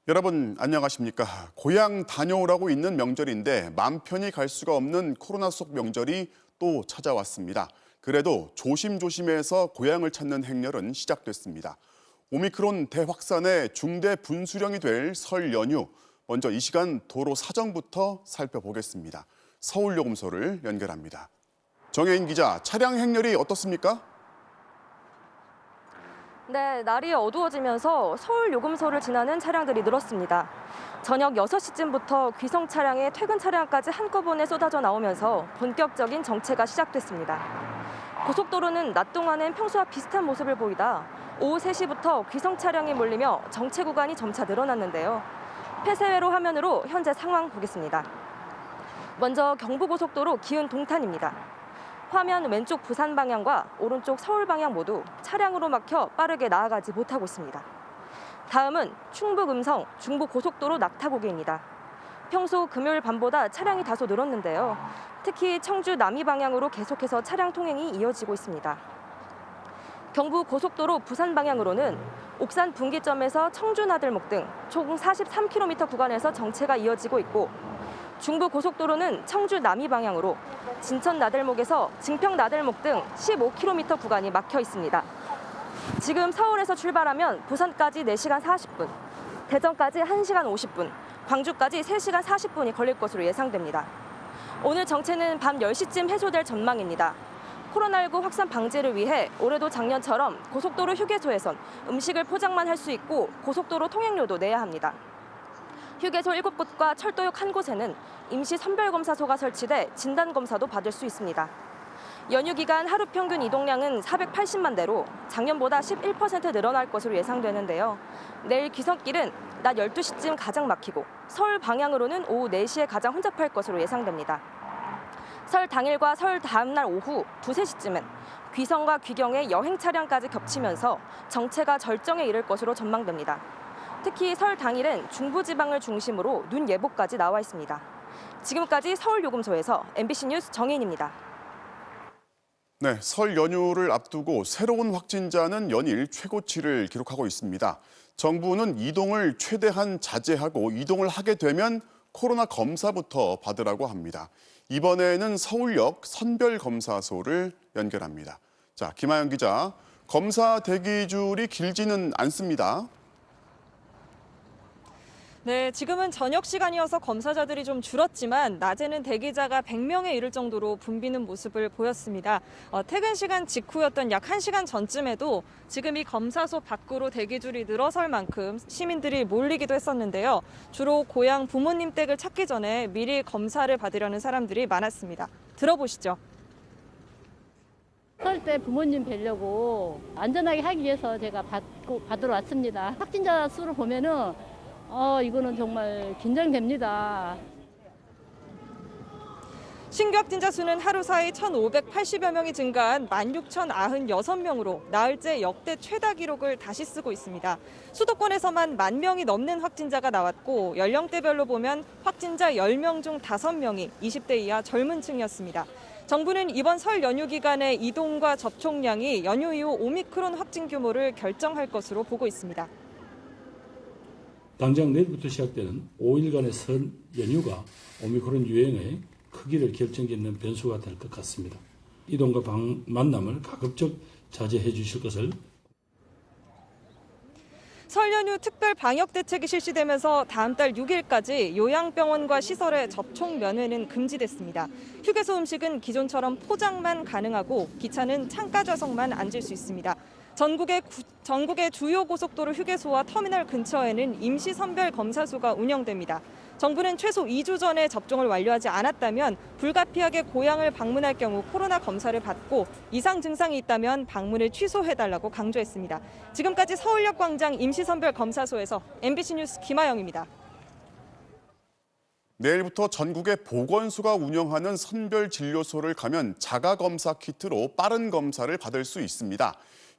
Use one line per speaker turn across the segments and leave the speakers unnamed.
여러분 안녕하십니까? 고향 다녀오라고 있는 명절인데 맘 편히 갈 수가 없는 코로나 속 명절이 또 찾아왔습니다. 그래도 조심조심해서 고향을 찾는 행렬은 시작됐습니다. 오미크론 대확산의 중대 분수령이 될 설 연휴. 먼저 이 시간 도로 사정부터 살펴보겠습니다. 서울요금소를 연결합니다. 정혜인 기자, 차량 행렬이 어떻습니까?
네, 날이 어두워지면서 서울 요금소를 지나는 차량들이 늘었습니다. 저녁 6시쯤부터 귀성 차량에 퇴근 차량까지 한꺼번에 쏟아져 나오면서 본격적인 정체가 시작됐습니다. 고속도로는 낮 동안엔 평소와 비슷한 모습을 보이다 오후 3시부터 귀성 차량이 몰리며 정체 구간이 점차 늘어났는데요. 폐쇄회로 화면으로 현재 상황 보겠습니다. 먼저 경부고속도로 기흥 동탄입니다. 화면 왼쪽 부산 방향과 오른쪽 서울 방향 모두 차량으로 막혀 빠르게 나아가지 못하고 있습니다. 다음은 충북 음성 중부고속도로 낙타고개입니다. 평소 금요일 밤보다 차량이 다소 늘었는데요. 특히 청주 남이 방향으로 계속해서 차량 통행이 이어지고 있습니다. 경부고속도로 부산 방향으로는 옥산 분기점에서 청주 나들목 등 총 43km 구간에서 정체가 이어지고 있고, 중부고속도로는 청주 남이 방향으로 진천 나들목에서 증평 나들목 등 15km 구간이 막혀 있습니다. 지금 서울에서 출발하면 부산까지 4시간 40분, 대전까지 1시간 50분, 광주까지 3시간 40분이 걸릴 것으로 예상됩니다. 오늘 정체는 밤 10시쯤 해소될 전망입니다. 코로나19 확산 방지를 위해 올해도 작년처럼 고속도로 휴게소에선 음식을 포장만 할 수 있고 고속도로 통행료도 내야 합니다. 휴게소 7곳과 철도역 1곳에는 임시 선별검사소가 설치돼 진단검사도 받을 수 있습니다. 연휴 기간 하루 평균 이동량은 480만 대로 작년보다 11% 늘어날 것으로 예상되는데요. 내일 귀성길은 낮 12시쯤 가장 막히고 서울 방향으로는 오후 4시에 가장 혼잡할 것으로 예상됩니다. 설 당일과 설 다음 날 오후 2, 3시쯤은 귀성과 귀경의 여행 차량까지 겹치면서 정체가 절정에 이를 것으로 전망됩니다. 특히 설 당일은 중부지방을 중심으로 눈 예보까지 나와 있습니다. 지금까지 서울요금소에서 MBC 뉴스 정혜인입니다.
네, 설 연휴를 앞두고 새로운 확진자는 연일 최고치를 기록하고 있습니다. 정부는 이동을 최대한 자제하고 이동을 하게 되면 코로나 검사부터 받으라고 합니다. 이번에는 서울역 선별검사소를 연결합니다. 자, 김하영 기자, 검사 대기줄이 길지는 않습니다.
네, 지금은 저녁 시간이어서 검사자들이 좀 줄었지만 낮에는 대기자가 100명에 이를 정도로 붐비는 모습을 보였습니다. 퇴근 시간 직후였던 약 1시간 전쯤에도 지금 이 검사소 밖으로 대기줄이 늘어설 만큼 시민들이 몰리기도 했었는데요. 주로 고향 부모님 댁을 찾기 전에 미리 검사를 받으려는 사람들이 많았습니다. 들어보시죠.
설 때 부모님 뵈려고 안전하게 하기 위해서 제가 받으러 왔습니다. 확진자 수를 보면은 이거는 정말 긴장됩니다.
신규 확진자 수는 하루 사이 1,580여 명이 증가한 16,096명으로 나흘째 역대 최다 기록을 다시 쓰고 있습니다. 수도권에서만 10,000명이 넘는 확진자가 나왔고 연령대별로 보면 확진자 10명 중 5명이 20대 이하 젊은 층이었습니다. 정부는 이번 설 연휴 기간의 이동과 접촉량이 연휴 이후 오미크론 확진 규모를 결정할 것으로 보고 있습니다.
당장 내일부터 시작되는 5일간의 설 연휴가 오미크론 유행의 크기를 결정짓는 변수가 될 것 같습니다. 이동과 만남을 가급적 자제해 주실 것을.
설 연휴 특별 방역 대책이 실시되면서 다음 달 6일까지 요양병원과 시설의 접촉 면회는 금지됐습니다. 휴게소 음식은 기존처럼 포장만 가능하고 기차는 창가 좌석만 앉을 수 있습니다. 전국의 주요 고속도로 휴게소와 터미널 근처에는 임시 선별 검사소가 운영됩니다. 정부는 최소 2주 전에 접종을 완료하지 않았다면 불가피하게 고향을 방문할 경우 코로나 검사를 받고 이상 증상이 있다면 방문을 취소해달라고 강조했습니다. 지금까지 서울역 광장 임시 선별 검사소에서 MBC 뉴스 김하영입니다.
내일부터 전국의 보건소가 운영하는 선별진료소를 가면 자가검사 키트로 빠른 검사를 받을 수 있습니다.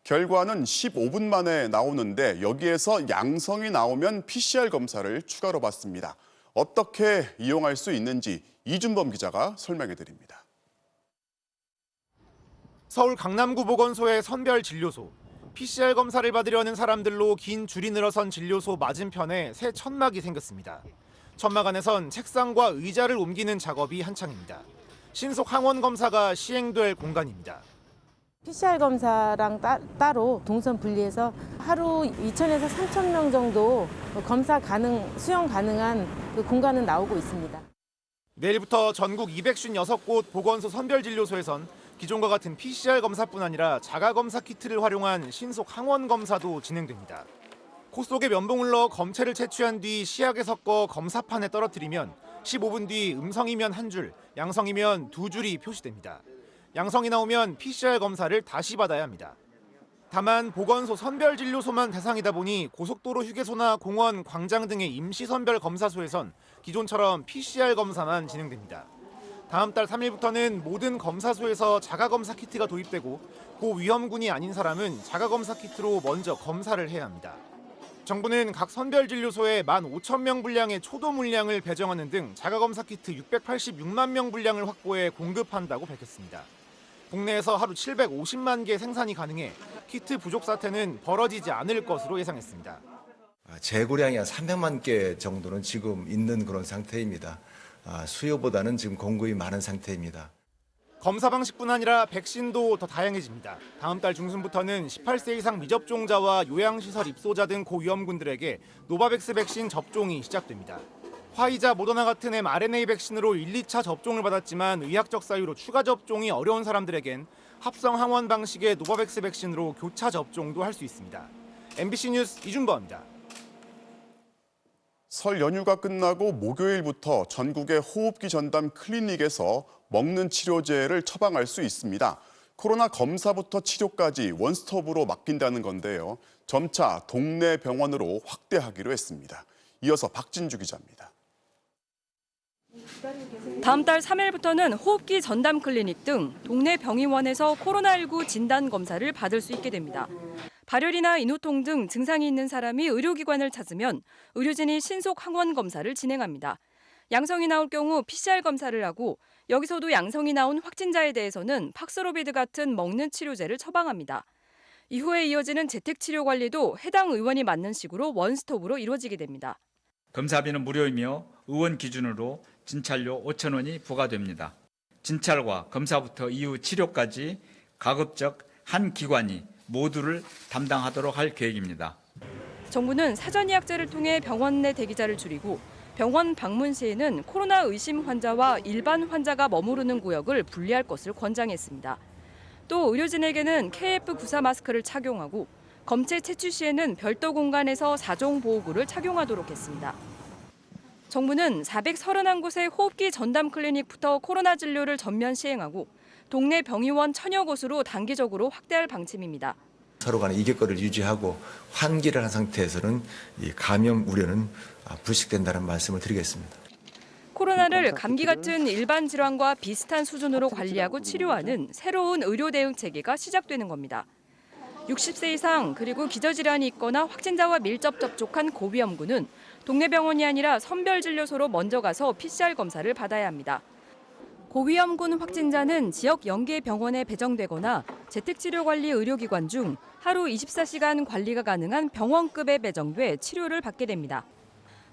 결과는 15분 만에 나오는데 여기에서 양성이 나오면 PCR 검사를 추가로 받습니다. 어떻게 이용할 수 있는지 이준범 기자가 설명해 드립니다.
서울 강남구 보건소의 선별진료소. PCR 검사를 받으려는 사람들로 긴 줄이 늘어선 진료소 맞은편에 새 천막이 생겼습니다. 천막 안에선 책상과 의자를 옮기는 작업이 한창입니다. 신속 항원 검사가 시행될 공간입니다.
PCR 검사랑 따로 동선 분리해서 하루 2,000에서 3,000명 정도 수용 가능한 그 공간은 나오고 있습니다.
내일부터 전국 256곳 보건소 선별진료소에선 기존과 같은 PCR 검사뿐 아니라 자가검사 키트를 활용한 신속 항원 검사도 진행됩니다. 코 속에 면봉을 넣어 검체를 채취한 뒤 시약에 섞어 검사판에 떨어뜨리면 15분 뒤 음성이면 한 줄, 양성이면 두 줄이 표시됩니다. 양성이 나오면 PCR 검사를 다시 받아야 합니다. 다만 보건소 선별진료소만 대상이다 보니 고속도로 휴게소나 공원, 광장 등의 임시선별 검사소에선 기존처럼 PCR 검사만 진행됩니다. 다음 달 3일부터는 모든 검사소에서 자가검사 키트가 도입되고 고위험군이 아닌 사람은 자가검사 키트로 먼저 검사를 해야 합니다. 정부는 각 선별진료소에 15,000명 분량의 초도 물량을 배정하는 등 자가검사 키트 686만 명 분량을 확보해 공급한다고 밝혔습니다. 국내에서 하루 750만 개 생산이 가능해 키트 부족 사태는 벌어지지 않을 것으로 예상했습니다.
재고량이 한 300만 개 정도는 지금 있는 그런 상태입니다. 수요보다는 지금 공급이 많은 상태입니다.
검사 방식뿐 아니라 백신도 더 다양해집니다. 다음 달 중순부터는 18세 이상 미접종자와 요양시설 입소자 등 고위험군들에게 노바백스 백신 접종이 시작됩니다. 화이자, 모더나 같은 mRNA 백신으로 1, 2차 접종을 받았지만 의학적 사유로 추가 접종이 어려운 사람들에겐 합성 항원 방식의 노바백스 백신으로 교차 접종도 할 수 있습니다. MBC 뉴스 이준범입니다.
설 연휴가 끝나고 목요일부터 전국의 호흡기 전담 클리닉에서 먹는 치료제를 처방할 수 있습니다. 코로나 검사부터 치료까지 원스톱으로 맡긴다는 건데요. 점차 동네 병원으로 확대하기로 했습니다. 이어서 박진주 기자입니다.
다음 달 3일부터는 호흡기 전담 클리닉 등 동네 병의원에서 코로나19 진단 검사를 받을 수 있게 됩니다. 발열이나 인후통 등 증상이 있는 사람이 의료기관을 찾으면 의료진이 신속 항원 검사를 진행합니다. 양성이 나올 경우 PCR 검사를 하고 여기서도 양성이 나온 확진자에 대해서는 팍스로비드 같은 먹는 치료제를 처방합니다. 이후에 이어지는 재택치료 관리도 해당 의원이 맡는 식으로 원스톱으로 이루어지게 됩니다.
검사비는 무료이며 의원 기준으로 진찰료 5,000원이 부과됩니다. 진찰과 검사부터 이후 치료까지 가급적 한 기관이 모두를 담당하도록 할 계획입니다.
정부는 사전 예약제를 통해 병원 내 대기자를 줄이고 병원 방문 시에는 코로나 의심 환자와 일반 환자가 머무르는 구역을 분리할 것을 권장했습니다. 또 의료진에게는 KF94 마스크를 착용하고 검체 채취 시에는 별도 공간에서 4종 보호구를 착용하도록 했습니다. 정부는 431곳의 호흡기 전담 클리닉부터 코로나 진료를 전면 시행하고 동네 병의원 1,000여 곳으로 단기적으로 확대할 방침입니다.
서로 간의 이격거리를 유지하고 환기를 한 상태에서는 이 감염 우려는 불식된다는 말씀을 드리겠습니다.
코로나를 감기 같은 일반 질환과 비슷한 수준으로 관리하고 치료하는 새로운 의료 대응 체계가 시작되는 겁니다. 60세 이상 그리고 기저질환이 있거나 확진자와 밀접 접촉한 고위험군은 동네 병원이 아니라 선별진료소로 먼저 가서 PCR 검사를 받아야 합니다. 고위험군 확진자는 지역 연계 병원에 배정되거나 재택치료관리 의료기관 중 하루 24시간 관리가 가능한 병원급에 배정돼 치료를 받게 됩니다.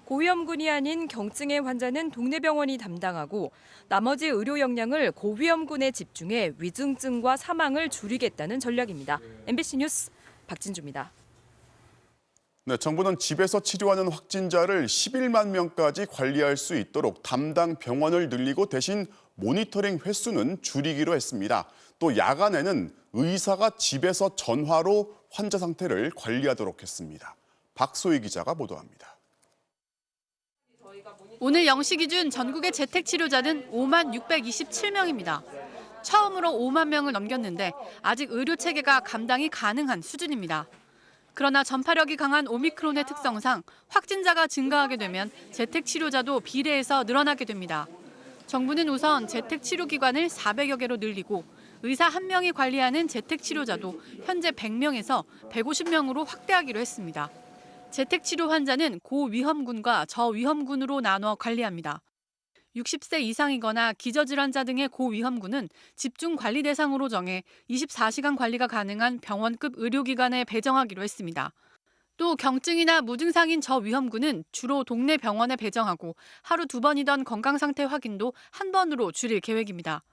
고위험군이 아닌 경증의 환자는 동네 병원이 담당하고 나머지 의료 역량을 고위험군에 집중해 위중증과 사망을 줄이겠다는 전략입니다. MBC 뉴스 박진주입니다.
네, 정부는 집에서 치료하는 확진자를 11만 명까지 관리할 수 있도록 담당 병원을 늘리고 대신 모니터링 횟수는 줄이기로 했습니다. 또 야간에는 의사가 집에서 전화로 환자 상태를 관리하도록 했습니다. 박소희 기자가 보도합니다.
오늘 0시 기준 전국의 재택치료자는 5만 627명입니다. 처음으로 5만 명을 넘겼는데 아직 의료체계가 감당이 가능한 수준입니다. 그러나 전파력이 강한 오미크론의 특성상 확진자가 증가하게 되면 재택치료자도 비례해서 늘어나게 됩니다. 정부는 우선 재택치료기관을 400여 개로 늘리고 의사 1명이 관리하는 재택치료자도 현재 100명에서 150명으로 확대하기로 했습니다. 재택치료 환자는 고위험군과 저위험군으로 나눠 관리합니다. 60세 이상이거나 기저질환자 등의 고위험군은 집중관리 대상으로 정해 24시간 관리가 가능한 병원급 의료기관에 배정하기로 했습니다. 또 경증이나 무증상인 저위험군은 주로 동네 병원에 배정하고 하루 2번이던 건강상태 확인도 1번으로 줄일 계획입니다.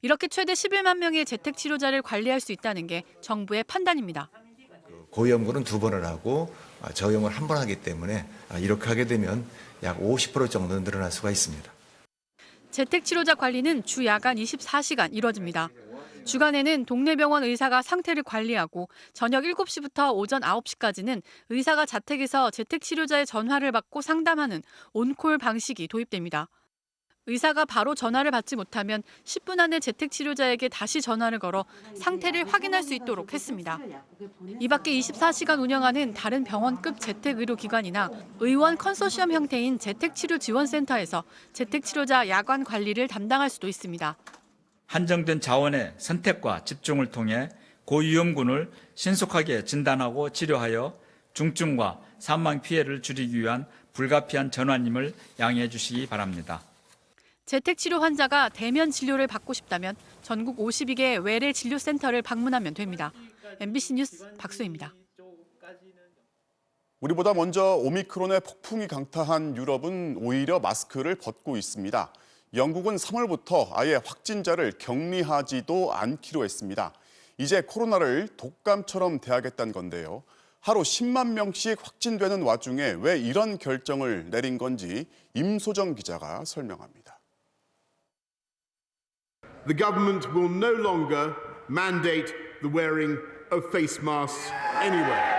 이렇게 최대 11만 명의 재택치료자를 관리할 수 있다는 게 정부의 판단입니다.
고위험군은 2번을 하고 저위험을 1번 하기 때문에 이렇게 하게 되면 약 50% 정도 늘어날 수가 있습니다.
재택치료자 관리는 주 야간 24시간 이뤄집니다. 주간에는 동네 병원 의사가 상태를 관리하고 저녁 7시부터 오전 9시까지는 의사가 자택에서 재택치료자의 전화를 받고 상담하는 온콜 방식이 도입됩니다. 의사가 바로 전화를 받지 못하면 10분 안에 재택치료자에게 다시 전화를 걸어 상태를 확인할 수 있도록 했습니다. 이 밖에 24시간 운영하는 다른 병원급 재택의료기관이나 의원 컨소시엄 형태인 재택치료지원센터에서 재택치료자 야간 관리를 담당할 수도 있습니다.
한정된 자원의 선택과 집중을 통해 고위험군을 신속하게 진단하고 치료하여 중증과 사망 피해를 줄이기 위한 불가피한 전환임을 양해해 주시기 바랍니다.
재택치료 환자가 대면 진료를 받고 싶다면 전국 52개 외래 진료센터를 방문하면 됩니다. MBC 뉴스 박수입니다.
우리보다 먼저 오미크론의 폭풍이 강타한 유럽은 오히려 마스크를 벗고 있습니다. 영국은 3월부터 아예 확진자를 격리하지도 않기로 했습니다. 이제 코로나를 독감처럼 대하겠다는 건데요. 하루 10만 명씩 확진되는 와중에 왜 이런 결정을 내린 건지 임소정 기자가 설명합니다.
The government will no longer mandate the wearing of face masks anywhere.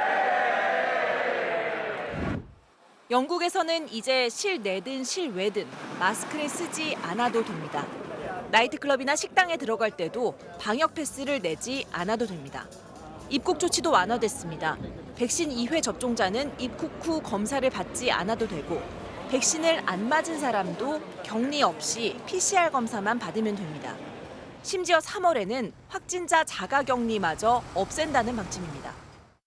영국에서는 이제 실내든 실외든 마스크를 쓰지 않아도 됩니다. 나이트클럽이나 식당에 들어갈 때도 방역 패스를 내지 않아도 됩니다. 입국 조치도 완화됐습니다. 백신 2회 접종자는 입국 후 검사를 받지 않아도 되고 백신을 안 맞은 사람도 격리 없이 PCR 검사만 받으면 됩니다. 심지어 3월에는 확진자 자가격리마저 없앤다는 방침입니다.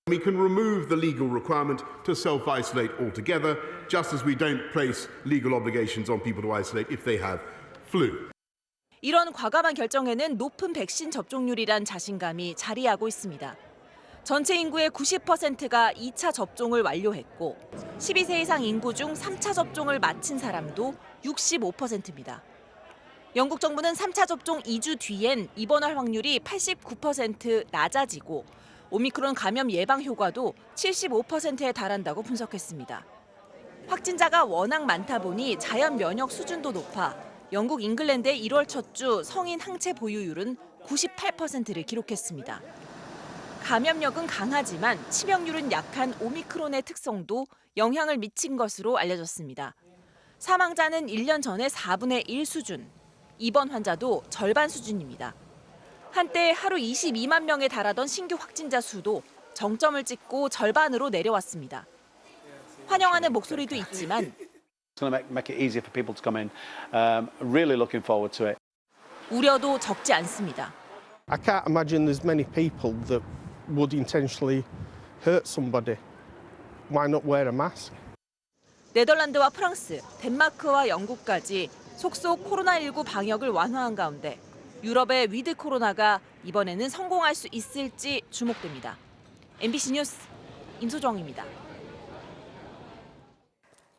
We can remove the legal requirement to self-isolate altogether, just as we don't place legal obligations on people to isolate if they have flu.
이런 과감한 결정에는 높은 백신 접종률이란 자신감이 자리하고 있습니다. 전체 인구의 90%가 2차 접종을 완료했고 12세 이상 인구 중 3차 접종을 마친 사람도 65%입니다. 영국 정부는 3차 접종 2주 뒤엔 입원할 확률이 89% 낮아지고 오미크론 감염 예방 효과도 75%에 달한다고 분석했습니다. 확진자가 워낙 많다 보니 자연 면역 수준도 높아 영국 잉글랜드의 1월 첫 주 성인 항체 보유율은 98%를 기록했습니다. 감염력은 강하지만 치명률은 약한 오미크론의 특성도 영향을 미친 것으로 알려졌습니다. 사망자는 1년 전의 4분의 1 수준, 입원 환자도 절반 수준입니다. 한때 하루 22만 명에 달하던 신규 확진자 수도 정점을 찍고 절반으로 내려왔습니다. 환영하는 목소리도 있지만 우려도 적지 않습니다.
I can't imagine there's many people that would intentionally hurt somebody. Why not wear a mask?
네덜란드와 프랑스, 덴마크와 영국까지 속속 코로나19 방역을 완화한 가운데 유럽의 위드 코로나가 이번에는 성공할 수 있을지 주목됩니다. MBC 뉴스 임소정입니다.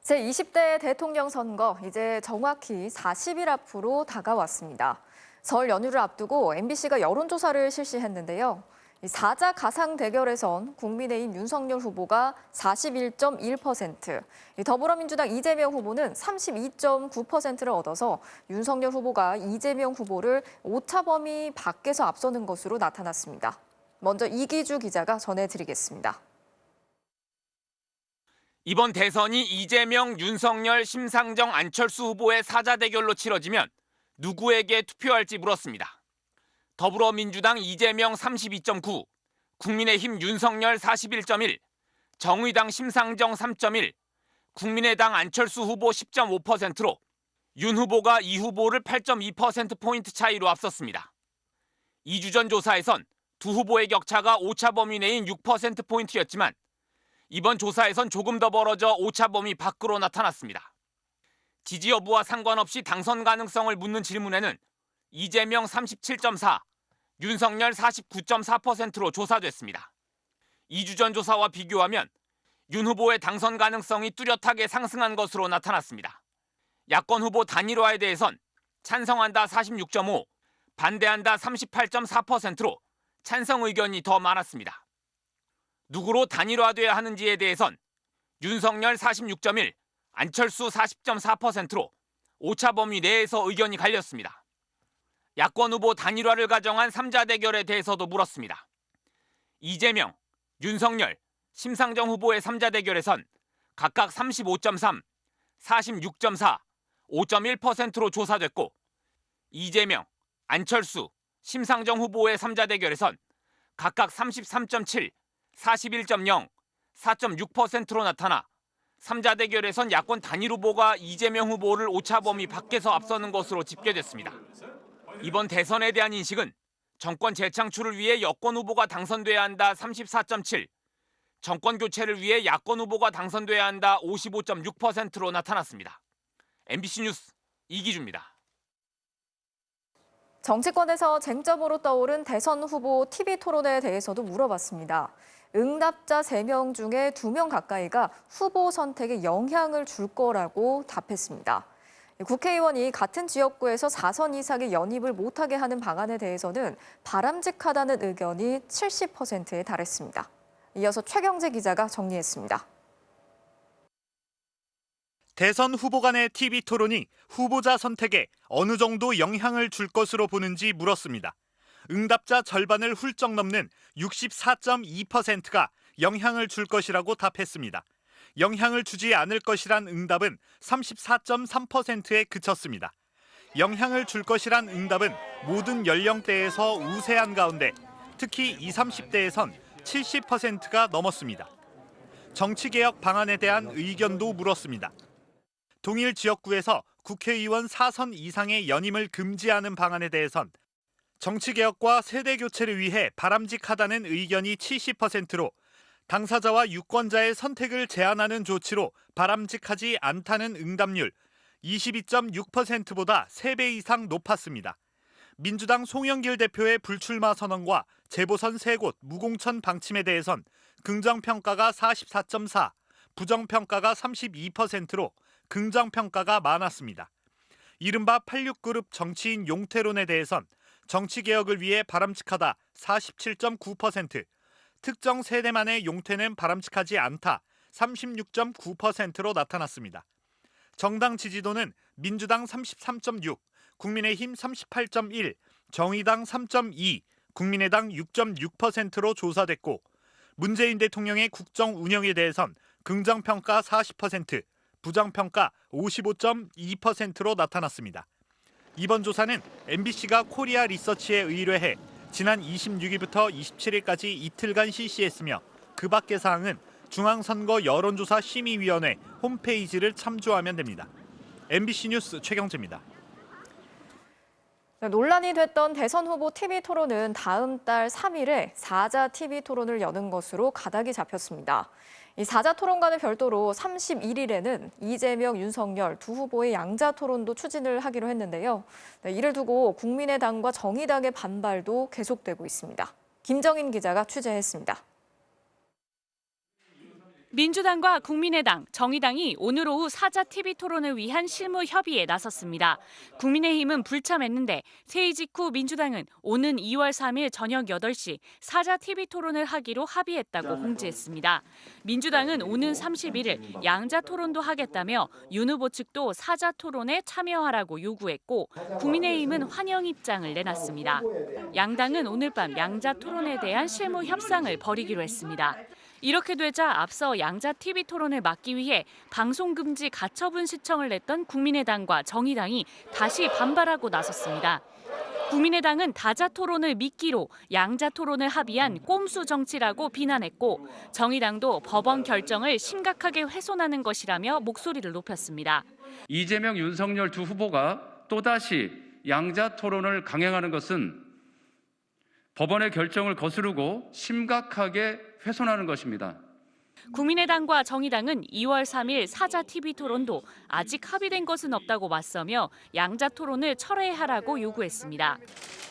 제20대 대통령 선거 이제 정확히 40일 앞으로 다가왔습니다. 설 연휴를 앞두고 MBC가 여론조사를 실시했는데요. 사자 가상 대결에선 국민의힘 윤석열 후보가 41.1%, 더불어민주당 이재명 후보는 32.9%를 얻어서 윤석열 후보가 이재명 후보를 오차 범위 밖에서 앞서는 것으로 나타났습니다. 먼저 이기주 기자가 전해드리겠습니다.
이번 대선이 이재명, 윤석열, 심상정, 안철수 후보의 사자 대결로 치러지면 누구에게 투표할지 물었습니다. 더불어민주당 이재명 32.9, 국민의힘 윤석열 41.1, 정의당 심상정 3.1, 국민의당 안철수 후보 10.5%로 윤 후보가 이 후보를 8.2%포인트 차이로 앞섰습니다. 2주 전 조사에선 두 후보의 격차가 오차 범위 내인 6%포인트였지만 이번 조사에선 조금 더 벌어져 오차 범위 밖으로 나타났습니다. 지지 여부와 상관없이 당선 가능성을 묻는 질문에는 이재명 37.4, 윤석열 49.4%로 조사됐습니다. 2주 전 조사와 비교하면 윤 후보의 당선 가능성이 뚜렷하게 상승한 것으로 나타났습니다. 야권 후보 단일화에 대해선 찬성한다 46.5, 반대한다 38.4%로 찬성 의견이 더 많았습니다. 누구로 단일화돼야 하는지에 대해선 윤석열 46.1, 안철수 40.4%로 오차 범위 내에서 의견이 갈렸습니다. 야권 후보 단일화를 가정한 3자 대결에 대해서도 물었습니다. 이재명, 윤석열, 심상정 후보의 3자 대결에선 각각 35.3, 46.4, 5.1%로 조사됐고 이재명, 안철수, 심상정 후보의 3자 대결에선 각각 33.7, 41.0, 4.6%로 나타나 3자 대결에선 야권 단일 후보가 이재명 후보를 오차 범위 밖에서 앞서는 것으로 집계됐습니다. 이번 대선에 대한 인식은 정권 재창출을 위해 여권 후보가 당선돼야 한다 34.7, 정권 교체를 위해 야권 후보가 당선돼야 한다 55.6%로 나타났습니다. MBC 뉴스 이기주입니다.
정치권에서 쟁점으로 떠오른 대선 후보 TV 토론에 대해서도 물어봤습니다. 응답자 3명 중에 2명 가까이가 후보 선택에 영향을 줄 거라고 답했습니다. 국회의원이 같은 지역구에서 4선 이상의 연입을 못하게 하는 방안에 대해서는 바람직하다는 의견이 70%에 달했습니다. 이어서 최경재 기자가 정리했습니다.
대선 후보 간의 TV 토론이 후보자 선택에 어느 정도 영향을 줄 것으로 보는지 물었습니다. 응답자 절반을 훌쩍 넘는 64.2%가 영향을 줄 것이라고 답했습니다. 영향을 주지 않을 것이란 응답은 34.3%에 그쳤습니다. 영향을 줄 것이란 응답은 모든 연령대에서 우세한 가운데 특히 20, 30대에선 70%가 넘었습니다. 정치개혁 방안에 대한 의견도 물었습니다. 동일 지역구에서 국회의원 4선 이상의 연임을 금지하는 방안에 대해선 정치개혁과 세대교체를 위해 바람직하다는 의견이 70%로 당사자와 유권자의 선택을 제한하는 조치로 바람직하지 않다는 응답률 22.6%보다 3배 이상 높았습니다. 민주당 송영길 대표의 불출마 선언과 재보선 3곳 무공천 방침에 대해선 긍정평가가 44.4, 부정평가가 32%로 긍정평가가 많았습니다. 이른바 86그룹 정치인 용태론에 대해선 정치개혁을 위해 바람직하다 47.9%, 특정 세대만의 용태는 바람직하지 않다 36.9%로 나타났습니다. 정당 지지도는 민주당 33.6, 국민의힘 38.1, 정의당 3.2, 국민의당 6.6%로 조사됐고 문재인 대통령의 국정 운영에 대해선 긍정평가 40%, 부정평가 55.2%로 나타났습니다. 이번 조사는 MBC가 코리아 리서치에 의뢰해 지난 26일부터 27일까지 이틀간 실시했으며 그 밖의 사항은 중앙선거 여론조사 심의위원회 홈페이지를 참조하면 됩니다. MBC 뉴스 최경재입니다.
논란이 됐던 대선 후보 TV 토론은 다음 달 3일에 4자 TV 토론을 여는 것으로 가닥이 잡혔습니다. 이 4자 토론과는 별도로 31일에는 이재명, 윤석열 두 후보의 양자 토론도 추진을 하기로 했는데요. 이를 두고 국민의당과 정의당의 반발도 계속되고 있습니다. 김정인 기자가 취재했습니다.
민주당과 국민의당, 정의당이 오늘 오후 4자 TV 토론을 위한 실무 협의에 나섰습니다. 국민의힘은 불참했는데 회의 직후 민주당은 오는 2월 3일 저녁 8시 4자 TV 토론을 하기로 합의했다고 공지했습니다. 민주당은 오는 31일 양자 토론도 하겠다며 윤 후보 측도 4자 토론에 참여하라고 요구했고 국민의힘은 환영 입장을 내놨습니다. 양당은 오늘 밤 양자 토론에 대한 실무 협상을 벌이기로 했습니다. 이렇게 되자 앞서 양자 TV 토론을 막기 위해 방송금지 가처분 신청을 냈던 국민의당과 정의당이 다시 반발하고 나섰습니다. 국민의당은 다자 토론을 미끼로 양자 토론을 합의한 꼼수 정치라고 비난했고 정의당도 법원 결정을 심각하게 훼손하는 것이라며 목소리를 높였습니다.
이재명, 윤석열 두 후보가 또다시 양자 토론을 강행하는 것은 법원의 결정을 거스르고 심각하게 훼손하는 것입니다.
국민의당과 정의당은 2월 3일 사자 TV 토론도 아직 합의된 것은 없다고 맞서며 양자 토론을 철회하라고 요구했습니다.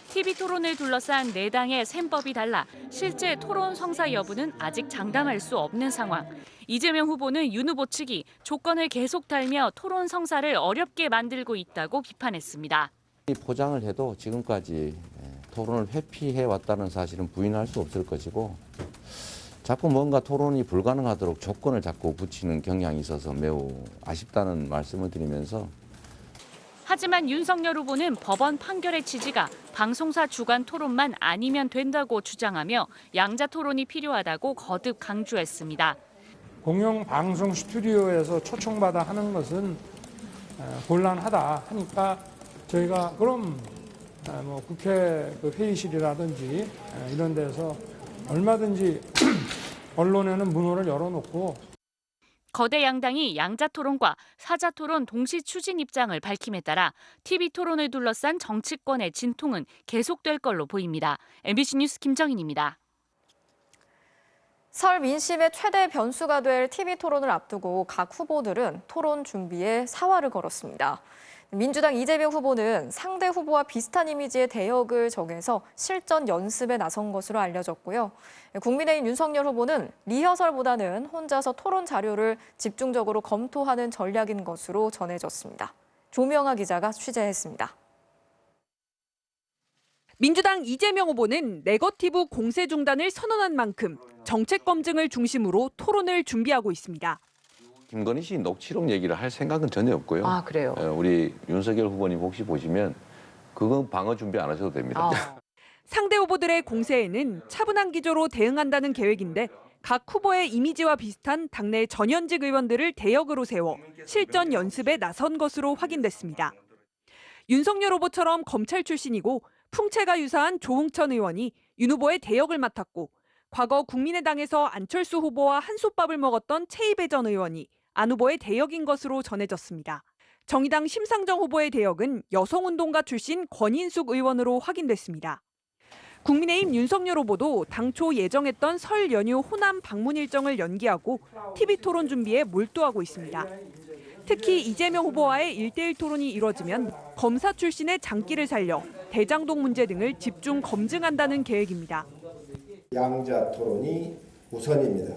TV 토론을 둘러싼 네 당의 셈법이 달라 실제 토론 성사 여부는 아직 장담할 수 없는 상황. 이재명 후보는 윤 후보 측이 조건을 계속 달며 토론 성사를 어렵게 만들고 있다고 비판했습니다.
포장을 해도 지금까지 토론을 회피해왔다는 사실은 부인할 수 없을 것이고 자꾸 뭔가 토론이 불가능하도록 조건을 자꾸 붙이는 경향이 있어서 매우 아쉽다는 말씀을 드리면서
하지만 윤석열 후보는 법원 판결의 취지가 방송사 주간 토론만 아니면 된다고 주장하며 양자 토론이 필요하다고 거듭 강조했습니다.
공영 방송 스튜디오에서 초청받아 하는 것은 곤란하다 하니까 저희가 그럼 국회 회의실이라든지 이런 데서 얼마든지 언론에는 문호를 열어놓고
거대 양당이 양자 토론과 사자 토론 동시 추진 입장을 밝힘에 따라 TV 토론을 둘러싼 정치권의 진통은 계속될 걸로 보입니다. MBC 뉴스 김정인입니다.
설 민심의 최대 변수가 될 TV 토론을 앞두고 각 후보들은 토론 준비에 사활을 걸었습니다. 민주당 이재명 후보는 상대 후보와 비슷한 이미지의 대역을 정해서 실전 연습에 나선 것으로 알려졌고요. 국민의힘 윤석열 후보는 리허설보다는 혼자서 토론 자료를 집중적으로 검토하는 전략인 것으로 전해졌습니다. 조명아 기자가 취재했습니다.
민주당 이재명 후보는 네거티브 공세 중단을 선언한 만큼 정책 검증을 중심으로 토론을 준비하고 있습니다.
김건희 씨 녹취록 얘기를 할 생각은 전혀 없고요.
아, 그래요?
우리 윤석열 후보님 혹시 보시면 그건 방어 준비 안 하셔도 됩니다.
상대 후보들의 공세에는 차분한 기조로 대응한다는 계획인데 각 후보의 이미지와 비슷한 당내 전현직 의원들을 대역으로 세워 실전 연습에 나선 것으로 확인됐습니다. 윤석열 후보처럼 검찰 출신이고 풍채가 유사한 조홍천 의원이 윤 후보의 대역을 맡았고 과거 국민의당에서 안철수 후보와 한솥밥을 먹었던 최이배 전 의원이 안 후보의 대역인 것으로 전해졌습니다. 정의당 심상정 후보의 대역은 여성운동가 출신 권인숙 의원으로 확인됐습니다. 국민의힘 윤석열 후보도 당초 예정했던 설 연휴 호남 방문 일정을 연기하고 TV 토론 준비에 몰두하고 있습니다. 특히 이재명 후보와의 1대1 토론이 이뤄지면 검사 출신의 장기를 살려 대장동 문제 등을 집중 검증한다는 계획입니다.
양자 토론이 우선입니다.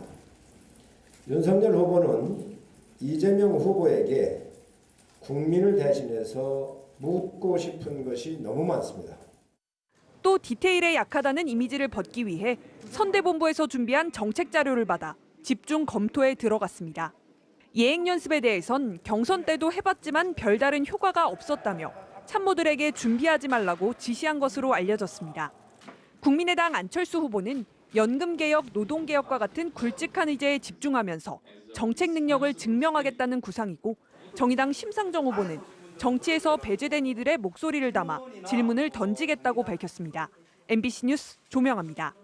윤석열 후보는 이재명 후보에게 국민을 대신해서 묻고 싶은 것이 너무 많습니다.
또 디테일에 약하다는 이미지를 벗기 위해 선대본부에서 준비한 정책 자료를 받아 집중 검토에 들어갔습니다. 예행 연습에 대해선 경선 때도 해봤지만 별다른 효과가 없었다며 참모들에게 준비하지 말라고 지시한 것으로 알려졌습니다. 국민의당 안철수 후보는 연금개혁, 노동개혁과 같은 굵직한 의제에 집중하면서 정책 능력을 증명하겠다는 구상이고 정의당 심상정 후보는 정치에서 배제된 이들의 목소리를 담아 질문을 던지겠다고 밝혔습니다. MBC 뉴스 조명아입니다.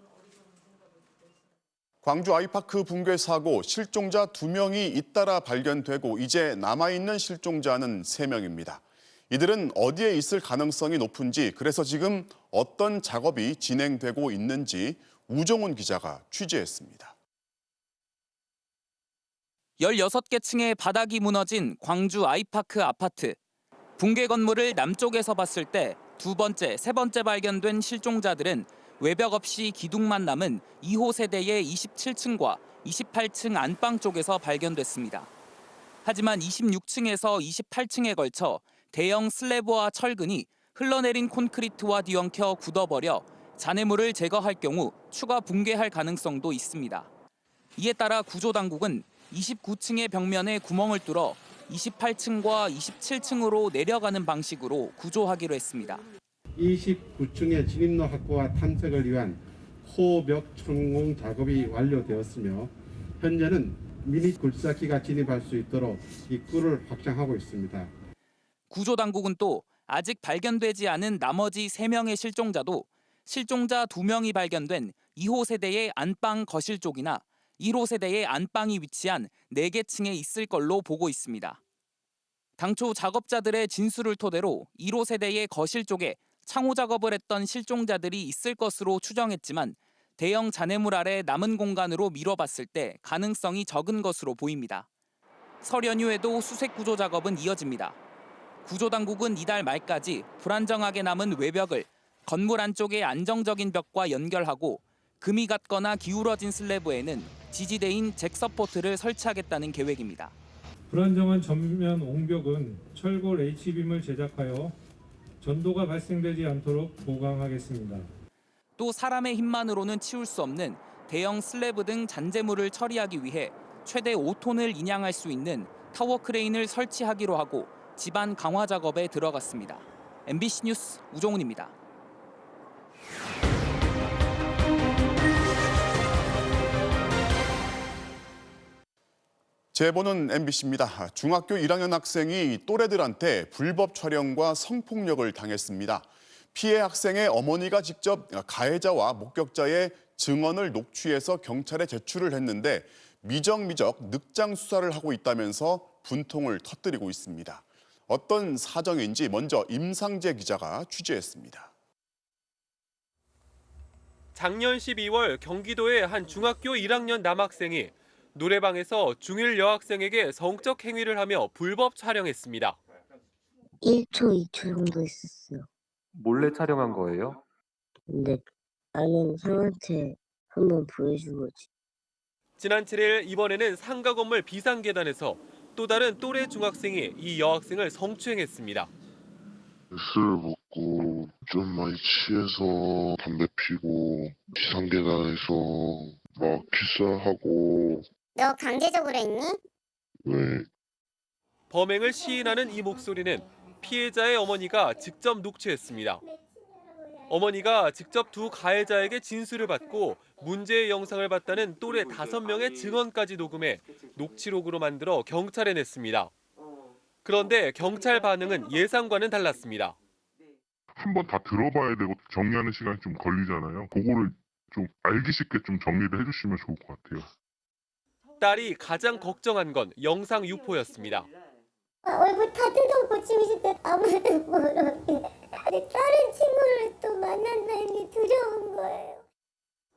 광주 아이파크 붕괴 사고 실종자 2명이 잇따라 발견되고 이제 남아있는 실종자는 3명입니다. 이들은 어디에 있을 가능성이 높은지, 그래서 지금 어떤 작업이 진행되고 있는지 우종훈 기자가 취재했습니다.
16개 층의 바닥이 무너진 광주 아이파크 아파트. 붕괴 건물을 남쪽에서 봤을 때 두 번째, 세 번째 발견된 실종자들은 외벽 없이 기둥만 남은 2호 세대의 27층과 28층 안방 쪽에서 발견됐습니다. 하지만 26층에서 28층에 걸쳐 대형 슬래브와 철근이 흘러내린 콘크리트와 뒤엉켜 굳어버려 잔해물을 제거할 경우 추가 붕괴할 가능성도 있습니다. 이에 따라 구조당국은 29층의 벽면에 구멍을 뚫어 28층과 27층으로 내려가는 방식으로 구조하기로 했습니다.
29층의 진입로 확보와 탐색을 위한 호벽 천공 작업이 완료되었으며 현재는 미니 굴삭기가 진입할 수 있도록 입구를 확장하고 있습니다.
구조당국은 또 아직 발견되지 않은 나머지 3명의 실종자도 실종자 2명이 발견된 2호 세대의 안방 거실 쪽이나 1호 세대의 안방이 위치한 4개 층에 있을 걸로 보고 있습니다. 당초 작업자들의 진술을 토대로 1호 세대의 거실 쪽에 창호 작업을 했던 실종자들이 있을 것으로 추정했지만 대형 잔해물 아래 남은 공간으로 미뤄봤을 때 가능성이 적은 것으로 보입니다. 설 연휴에도 수색 구조 작업은 이어집니다. 구조당국은 이달 말까지 불안정하게 남은 외벽을 건물 안쪽의 안정적인 벽과 연결하고 금이 갔거나 기울어진 슬래브에는 지지대인 잭 서포트를 설치하겠다는 계획입니다.
불안정한 전면 옹벽은 철골 H빔을 제작하여 전도가 발생되지 않도록 보강하겠습니다.
또 사람의 힘만으로는 치울 수 없는 대형 슬래브 등 잔재물을 처리하기 위해 최대 5톤을 인양할 수 있는 타워 크레인을 설치하기로 하고 지반 강화 작업에 들어갔습니다. MBC 뉴스 우종훈입니다.
제보는 MBC입니다. 중학교 1학년 학생이 또래들한테 불법 촬영과 성폭력을 당했습니다. 피해 학생의 어머니가 직접 가해자와 목격자의 증언을 녹취해서 경찰에 제출을 했는데 미적미적 늑장 수사를 하고 있다면서 분통을 터뜨리고 있습니다. 어떤 사정인지 먼저 임상재 기자가 취재했습니다.
작년 12월 경기도의 한 중학교 1학년 남학생이 노래방에서 중1 여학생에게 성적 행위를 하며 불법 촬영했습니다.
1초, 2초 정도 했었어요.
몰래 촬영한 거예요?
근데 아는 형한테 한번 보여준 거지.
지난 7일 이번에는 상가 건물 비상계단에서 또 다른 또래 중학생이 이 여학생을 성추행했습니다.
술 먹고 좀 많이 취해서 담배 피고 비상계단에서 막 키스하고.
너 강제적으로 했니?
네.
범행을 시인하는 이 목소리는 피해자의 어머니가 직접 녹취했습니다. 어머니가 직접 두 가해자에게 진술을 받고 문제의 영상을 봤다는 또래 5명의 증언까지 녹음해 녹취록으로 만들어 경찰에 냈습니다. 그런데 경찰 반응은 예상과는 달랐습니다.
한번 다 들어봐야 되고 정리하는 시간이 좀 걸리잖아요. 그거를 좀 알기 쉽게 좀 정리를 해주시면 좋을 것 같아요.
딸이 가장 걱정한 건 영상 유포였습니다.
얼굴 다 뜯어고치고 싶대. 아무도 모르게. 다른 친구를 또 만난다니 두려운 거예요.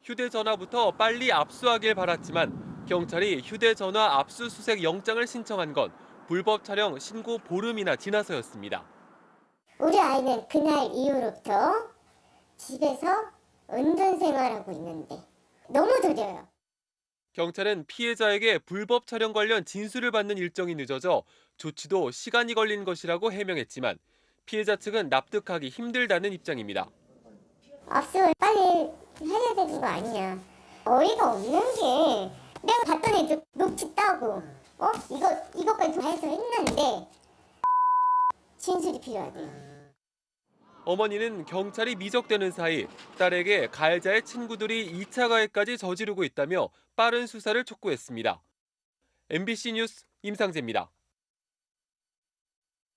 휴대전화부터 빨리 압수하길 바랐지만 경찰이 휴대전화 압수수색 영장을 신청한 건 불법 촬영 신고 보름이나 지나서였습니다.
우리 아이는 그날 이후로부터 집에서 은둔 생활하고 있는데 너무 두려워요.
경찰은 피해자에게 불법 촬영 관련 진술을 받는 일정이 늦어져 조치도 시간이 걸린 것이라고 해명했지만 피해자 측은 납득하기 힘들다는 입장입니다.
압수를 빨리 해야 되는 거 아니야. 어이가 없는 게 내가 봤더니 녹취 따고 이것까지 해서 했는데 진술이 필요하대요.
어머니는 경찰이 미적되는 사이 딸에게 가해자의 친구들이 2차 가해까지 저지르고 있다며 빠른 수사를 촉구했습니다. MBC 뉴스 임상재입니다.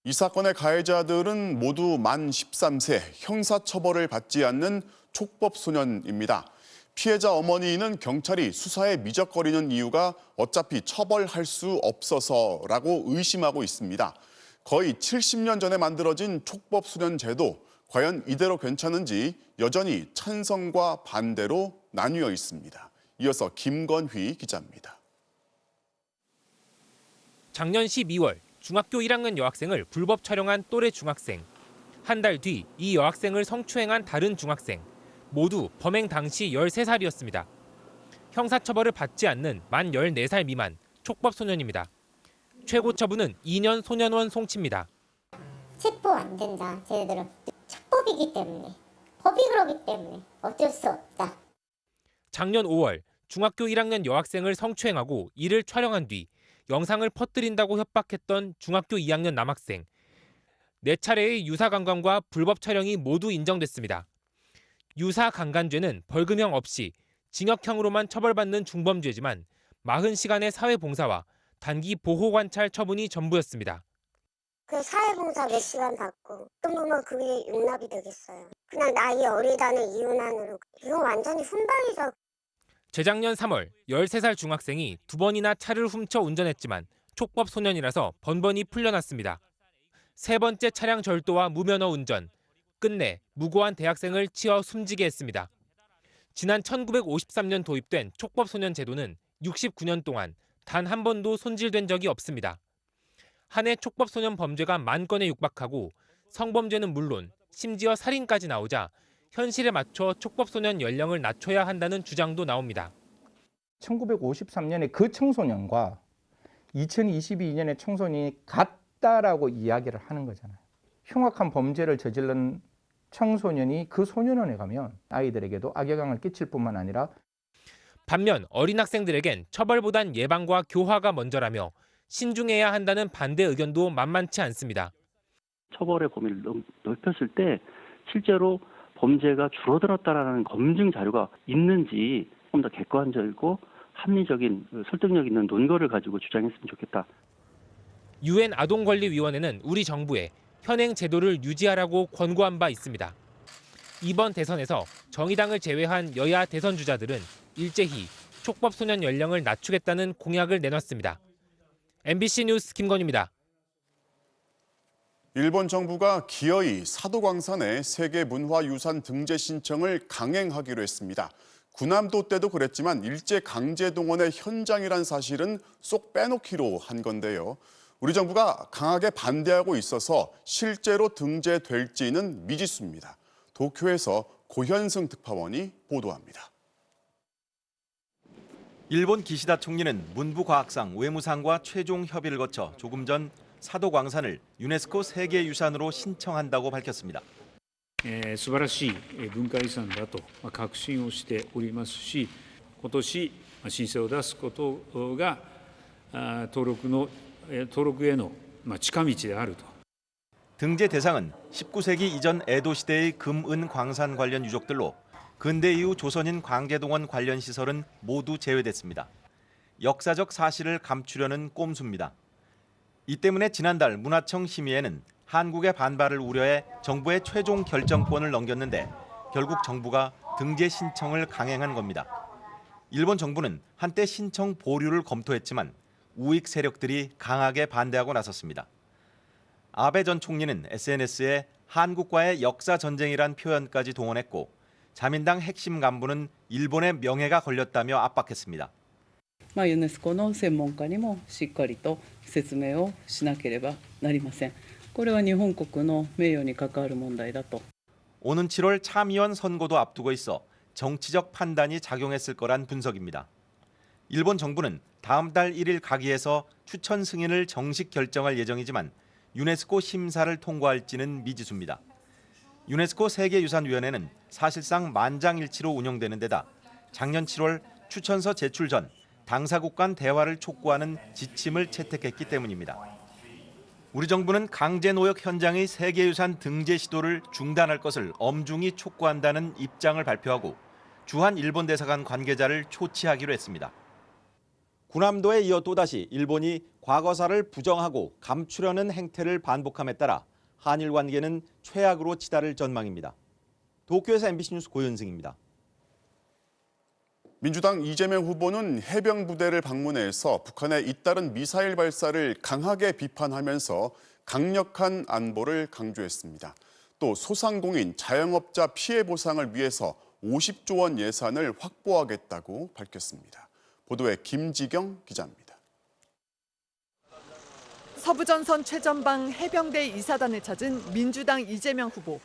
이 사건의 가해자들은 모두 만 13세, 형사처벌을 받지 않는 촉법소년입니다. 피해자 어머니는 경찰이 수사에 미적거리는 이유가 어차피 처벌할 수 없어서라고 의심하고 있습니다. 거의 70년 전에 만들어진 촉법소년제도, 과연 이대로 괜찮은지 여전히 찬성과 반대로 나뉘어 있습니다. 이어서 김건휘 기자입니다.
작년 12월 중학교 1학년 여학생을 불법 촬영한 또래 중학생. 한 달 뒤 이 여학생을 성추행한 다른 중학생. 모두 범행 당시 13살이었습니다. 형사처벌을 받지 않는 만 14살 미만 촉법소년입니다. 최고 처분은 2년 소년원 송치입니다.
체포 안 된다. 쟤네들은 촉법이기 때문에. 법이 그러기 때문에 어쩔 수 없다.
작년 5월 중학교 1학년 여학생을 성추행하고 이를 촬영한 뒤 영상을 퍼뜨린다고 협박했던 중학교 2학년 남학생. 4차례의 유사강간과 불법 촬영이 모두 인정됐습니다. 유사강간죄는 벌금형 없이 징역형으로만 처벌받는 중범죄지만 40시간의 사회봉사와 단기 보호관찰 처분이 전부였습니다.
그 사회봉사 몇 시간 받고 또 보면 그게 용납이 되겠어요. 그냥 나이 어리다는 이유만으로. 이거 완전히 훈방이죠.
재작년 3월 13살 중학생이 2번이나 차를 훔쳐 운전했지만 촉법소년이라서 번번이 풀려났습니다. 3번째 차량 절도와 무면허 운전, 끝내 무고한 대학생을 치어 숨지게 했습니다. 지난 1953년 도입된 촉법소년 제도는 69년 동안 단 한 번도 손질된 적이 없습니다. 한 해 촉법소년 범죄가 10,000건에 육박하고 성범죄는 물론 심지어 살인까지 나오자 현실에 맞춰 촉법소년 연령을 낮춰야 한다는 주장도 나옵니다.
1953년에 그 청소년과 2022년의 청소년이 같다라고 이야기를 하는 거잖아요. 흉악한 범죄를 저지른 청소년이 그 소년원에 가면 아이들에게도 악영향을 끼칠 뿐만 아니라
반면 어린 학생들에겐 처벌보단 예방과 교화가 먼저라며 신중해야 한다는 반대 의견도 만만치 않습니다.
처벌의 범위를 넓혔을 때 실제로 범죄가 줄어들었다라는 검증 자료가 있는지 좀 더 객관적이고 합리적인 설득력 있는 논거를 가지고 주장했으면 좋겠다.
UN 아동권리위원회는 우리 정부에 현행 제도를 유지하라고 권고한 바 있습니다. 이번 대선에서 정의당을 제외한 여야 대선 주자들은 일제히 촉법소년 연령을 낮추겠다는 공약을 내놨습니다. MBC 뉴스 김건희입니다.
일본 정부가 기어이 사도광산의 세계문화유산 등재 신청을 강행하기로 했습니다. 군함도 때도 그랬지만 일제강제동원의 현장이란 사실은 쏙 빼놓기로 한 건데요. 우리 정부가 강하게 반대하고 있어서 실제로 등재될지는 미지수입니다. 도쿄에서 고현승 특파원이 보도합니다.
일본 기시다 총리는 문부과학상, 외무상과 최종 협의를 거쳐 조금 전 사도광산을 유네스코 세계유산으로 신청한다고 밝혔습니다.
素晴らしい文化遺産だと確信をしておりますし、今年申請を出すことが登録への近道であると。
등재 대상은 19세기 이전 에도 시대의 금, 은, 광산 관련 유적들로 근대 이후 조선인 광개동원 관련 시설은 모두 제외됐습니다. 역사적 사실을 감추려는 꼼수입니다. 이 때문에 지난달 문화청 심의회는 한국의 반발을 우려해 정부에 최종 결정권을 넘겼는데 결국 정부가 등재 신청을 강행한 겁니다. 일본 정부는 한때 신청 보류를 검토했지만 우익 세력들이 강하게 반대하고 나섰습니다. 아베 전 총리는 SNS에 한국과의 역사 전쟁이란 표현까지 동원했고 자민당 핵심 간부는 일본의 명예가 걸렸다며 압박했습니다.
ユネスコの専門家にもしっかりと説明をしなければなりません。これは日本国の名誉に関わる問題だと。
오는 7월 참의원 선거도 앞두고 있어 정치적 판단이 작용했을 거란 분석입니다. 일본 정부는 다음 달 1일 가기에서 추천 승인을 정식 결정할 예정이지만 유네스코 심사를 통과할지는 미지수입니다. 유네스코 세계유산위원회는 사실상 만장일치로 운영되는 데다 작년 7월 추천서 제출 전 당사국 간 대화를 촉구하는 지침을 채택했기 때문입니다. 우리 정부는 강제노역 현장의 세계유산 등재 시도를 중단할 것을 엄중히 촉구한다는 입장을 발표하고 주한 일본 대사관 관계자를 초치하기로 했습니다. 군함도에 이어 또다시 일본이 과거사를 부정하고 감추려는 행태를 반복함에 따라 한일 관계는 최악으로 치달을 전망입니다. 도쿄에서 MBC 뉴스 고현승입니다.
민주당 이재명 후보는 해병부대를 방문해서 북한의 잇따른 미사일 발사를 강하게 비판하면서 강력한 안보를 강조했습니다. 또 소상공인, 자영업자 피해 보상을 위해서 50조 원 예산을 확보하겠다고 밝혔습니다. 보도에 김지경 기자입니다.
서부전선 최전방 해병대 이사단을 찾은 민주당 이재명 후보.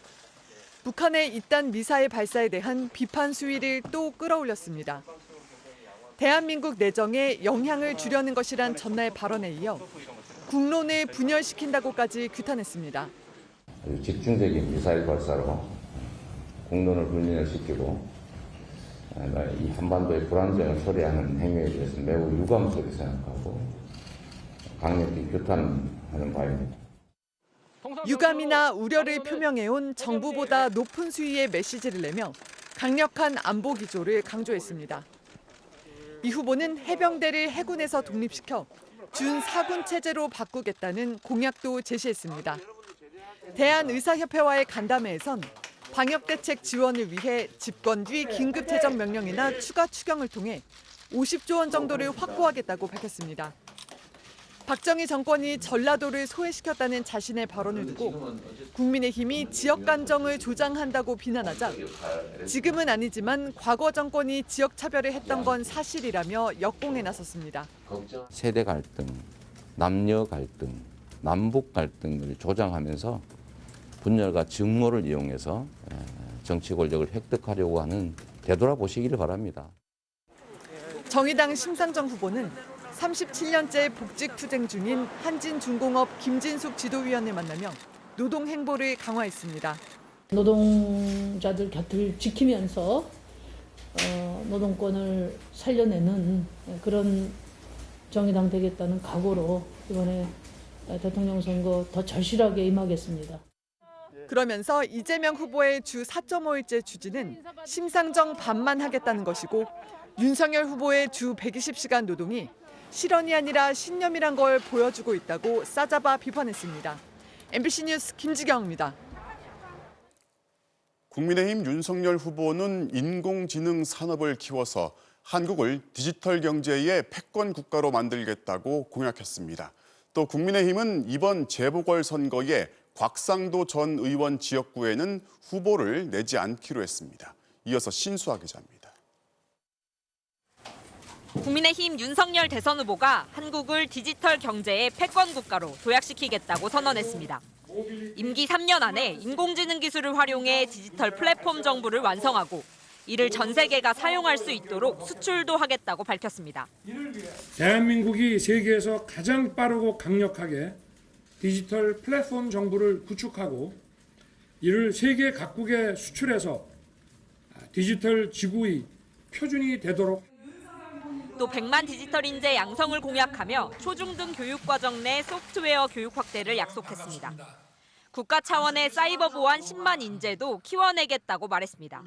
북한의 잇따른 미사일 발사에 대한 비판 수위를 또 끌어올렸습니다. 대한민국 내정에 영향을 주려는 것이란 전날 발언에 이어 국론을 분열시킨다고까지 규탄했습니다.
집중적인 미사일 발사로 국론을 분열시키고 이 한반도의 불안정을 초래하는 행위에 대해서 매우 유감스럽게 생각하고 강력히 규탄하는 바입니다.
유감이나 우려를 표명해온 정부보다 높은 수위의 메시지를 내며 강력한 안보 기조를 강조했습니다. 이 후보는 해병대를 해군에서 독립시켜 준사군 체제로 바꾸겠다는 공약도 제시했습니다. 대한의사협회와의 간담회에선 방역대책 지원을 위해 집권 뒤 긴급재정명령이나 추가 추경을 통해 50조 원 정도를 확보하겠다고 밝혔습니다. 박정희 정권이 전라도를 소외시켰다는 자신의 발언을 두고 국민의힘이 지역 감정을 조장한다고 비난하자 지금은 아니지만 과거 정권이 지역 차별을 했던 건 사실이라며 역공에 나섰습니다.
세대 갈등, 남녀 갈등, 남북 갈등을 조장하면서 분열과 증오를 이용해서 정치 권력을 획득하려고 하는 되돌아보시기를 바랍니다.
정의당 심상정 후보는 37년째 복직투쟁 중인 한진중공업 김진숙 지도위원을 만나며 노동 행보를 강화했습니다.
노동자들 곁을 지키면서 노동권을 살려내는 그런 정의당 되겠다는 각오로 이번에 대통령 선거 더 절실하게 임하겠습니다.
그러면서 이재명 후보의 주 4.5일제 추진은 심상정 반만 하겠다는 것이고 윤석열 후보의 주 120시간 노동이 실언이 아니라 신념이란 걸 보여주고 있다고 싸잡아 비판했습니다. MBC 뉴스 김지경입니다.
국민의힘 윤석열 후보는 인공지능 산업을 키워서 한국을 디지털 경제의 패권 국가로 만들겠다고 공약했습니다. 또 국민의힘은 이번 재보궐선거에 곽상도 전 의원 지역구에는 후보를 내지 않기로 했습니다. 이어서 신수아 기자입니다.
국민의힘 윤석열 대선 후보가 한국을 디지털 경제의 패권 국가로 도약시키겠다고 선언했습니다. 임기 3년 안에 인공지능 기술을 활용해 디지털 플랫폼 정부를 완성하고 이를 전 세계가 사용할 수 있도록 수출도 하겠다고 밝혔습니다.
대한민국이 세계에서 가장 빠르고 강력하게 디지털 플랫폼 정부를 구축하고 이를 세계 각국에 수출해서 디지털 지구의 표준이 되도록
또 100만 디지털 인재 양성을 공약하며 초중등 교육과정 내 소프트웨어 교육 확대를 약속했습니다. 국가 차원의 사이버 보안 10만 인재도 키워내겠다고 말했습니다.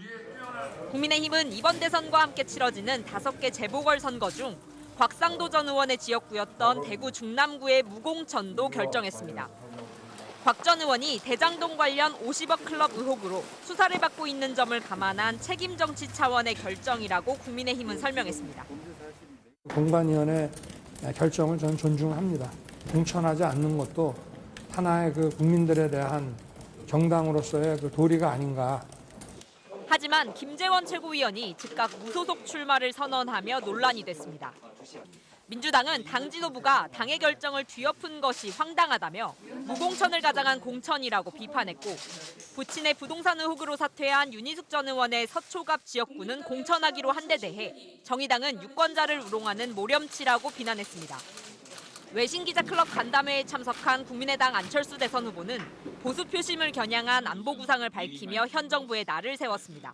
국민의힘은 이번 대선과 함께 치러지는 5개 재보궐선거 중 곽상도 전 의원의 지역구였던 대구 중남구의 무공천도 결정했습니다. 곽 전 의원이 대장동 관련 50억 클럽 의혹으로 수사를 받고 있는 점을 감안한 책임 정치 차원의 결정이라고 국민의힘은 설명했습니다.
공관위원회 결정을 저는 존중합니다. 공천하지 않는 것도 하나의 그 국민들에 대한 정당으로서의 그 도리가 아닌가.
하지만 김재원 최고위원이 즉각 무소속 출마를 선언하며 논란이 됐습니다. 민주당은 당 지도부가 당의 결정을 뒤엎은 것이 황당하다며 무공천을 가장한 공천이라고 비판했고 부친의 부동산 의혹으로 사퇴한 윤희숙 전 의원의 서초갑 지역구는 공천하기로 한 데 대해 정의당은 유권자를 우롱하는 모렴치라고 비난했습니다. 외신기자 클럽 간담회에 참석한 국민의당 안철수 대선 후보는 보수 표심을 겨냥한 안보 구상을 밝히며 현 정부의 날을 세웠습니다.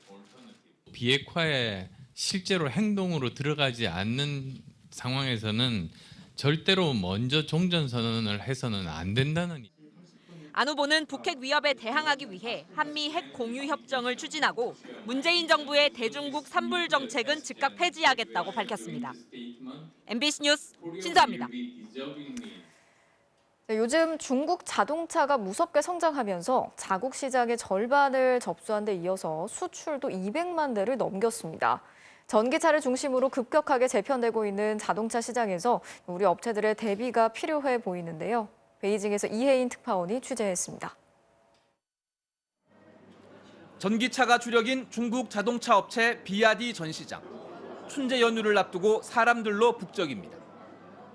비핵화에 실제로 행동으로 들어가지 않는 상황에서는 절대로 먼저 종전선언을 해서는 안 된다는.
안 후보는 북핵 위협에 대항하기 위해 한미 핵 공유 협정을 추진하고 문재인 정부의 대중국 산불 정책은 즉각 폐지하겠다고 밝혔습니다. MBC 뉴스 신수아입니다.
요즘 중국 자동차가 무섭게 성장하면서 자국 시장의 절반을 접수한 데 이어서 수출도 200만 대를 넘겼습니다. 전기차를 중심으로 급격하게 재편되고 있는 자동차 시장에서 우리 업체들의 대비가 필요해 보이는데요. 베이징에서 이혜인 특파원이 취재했습니다.
전기차가 주력인 중국 자동차 업체 비아디 전시장. 춘제 연휴를 앞두고 사람들로 북적입니다.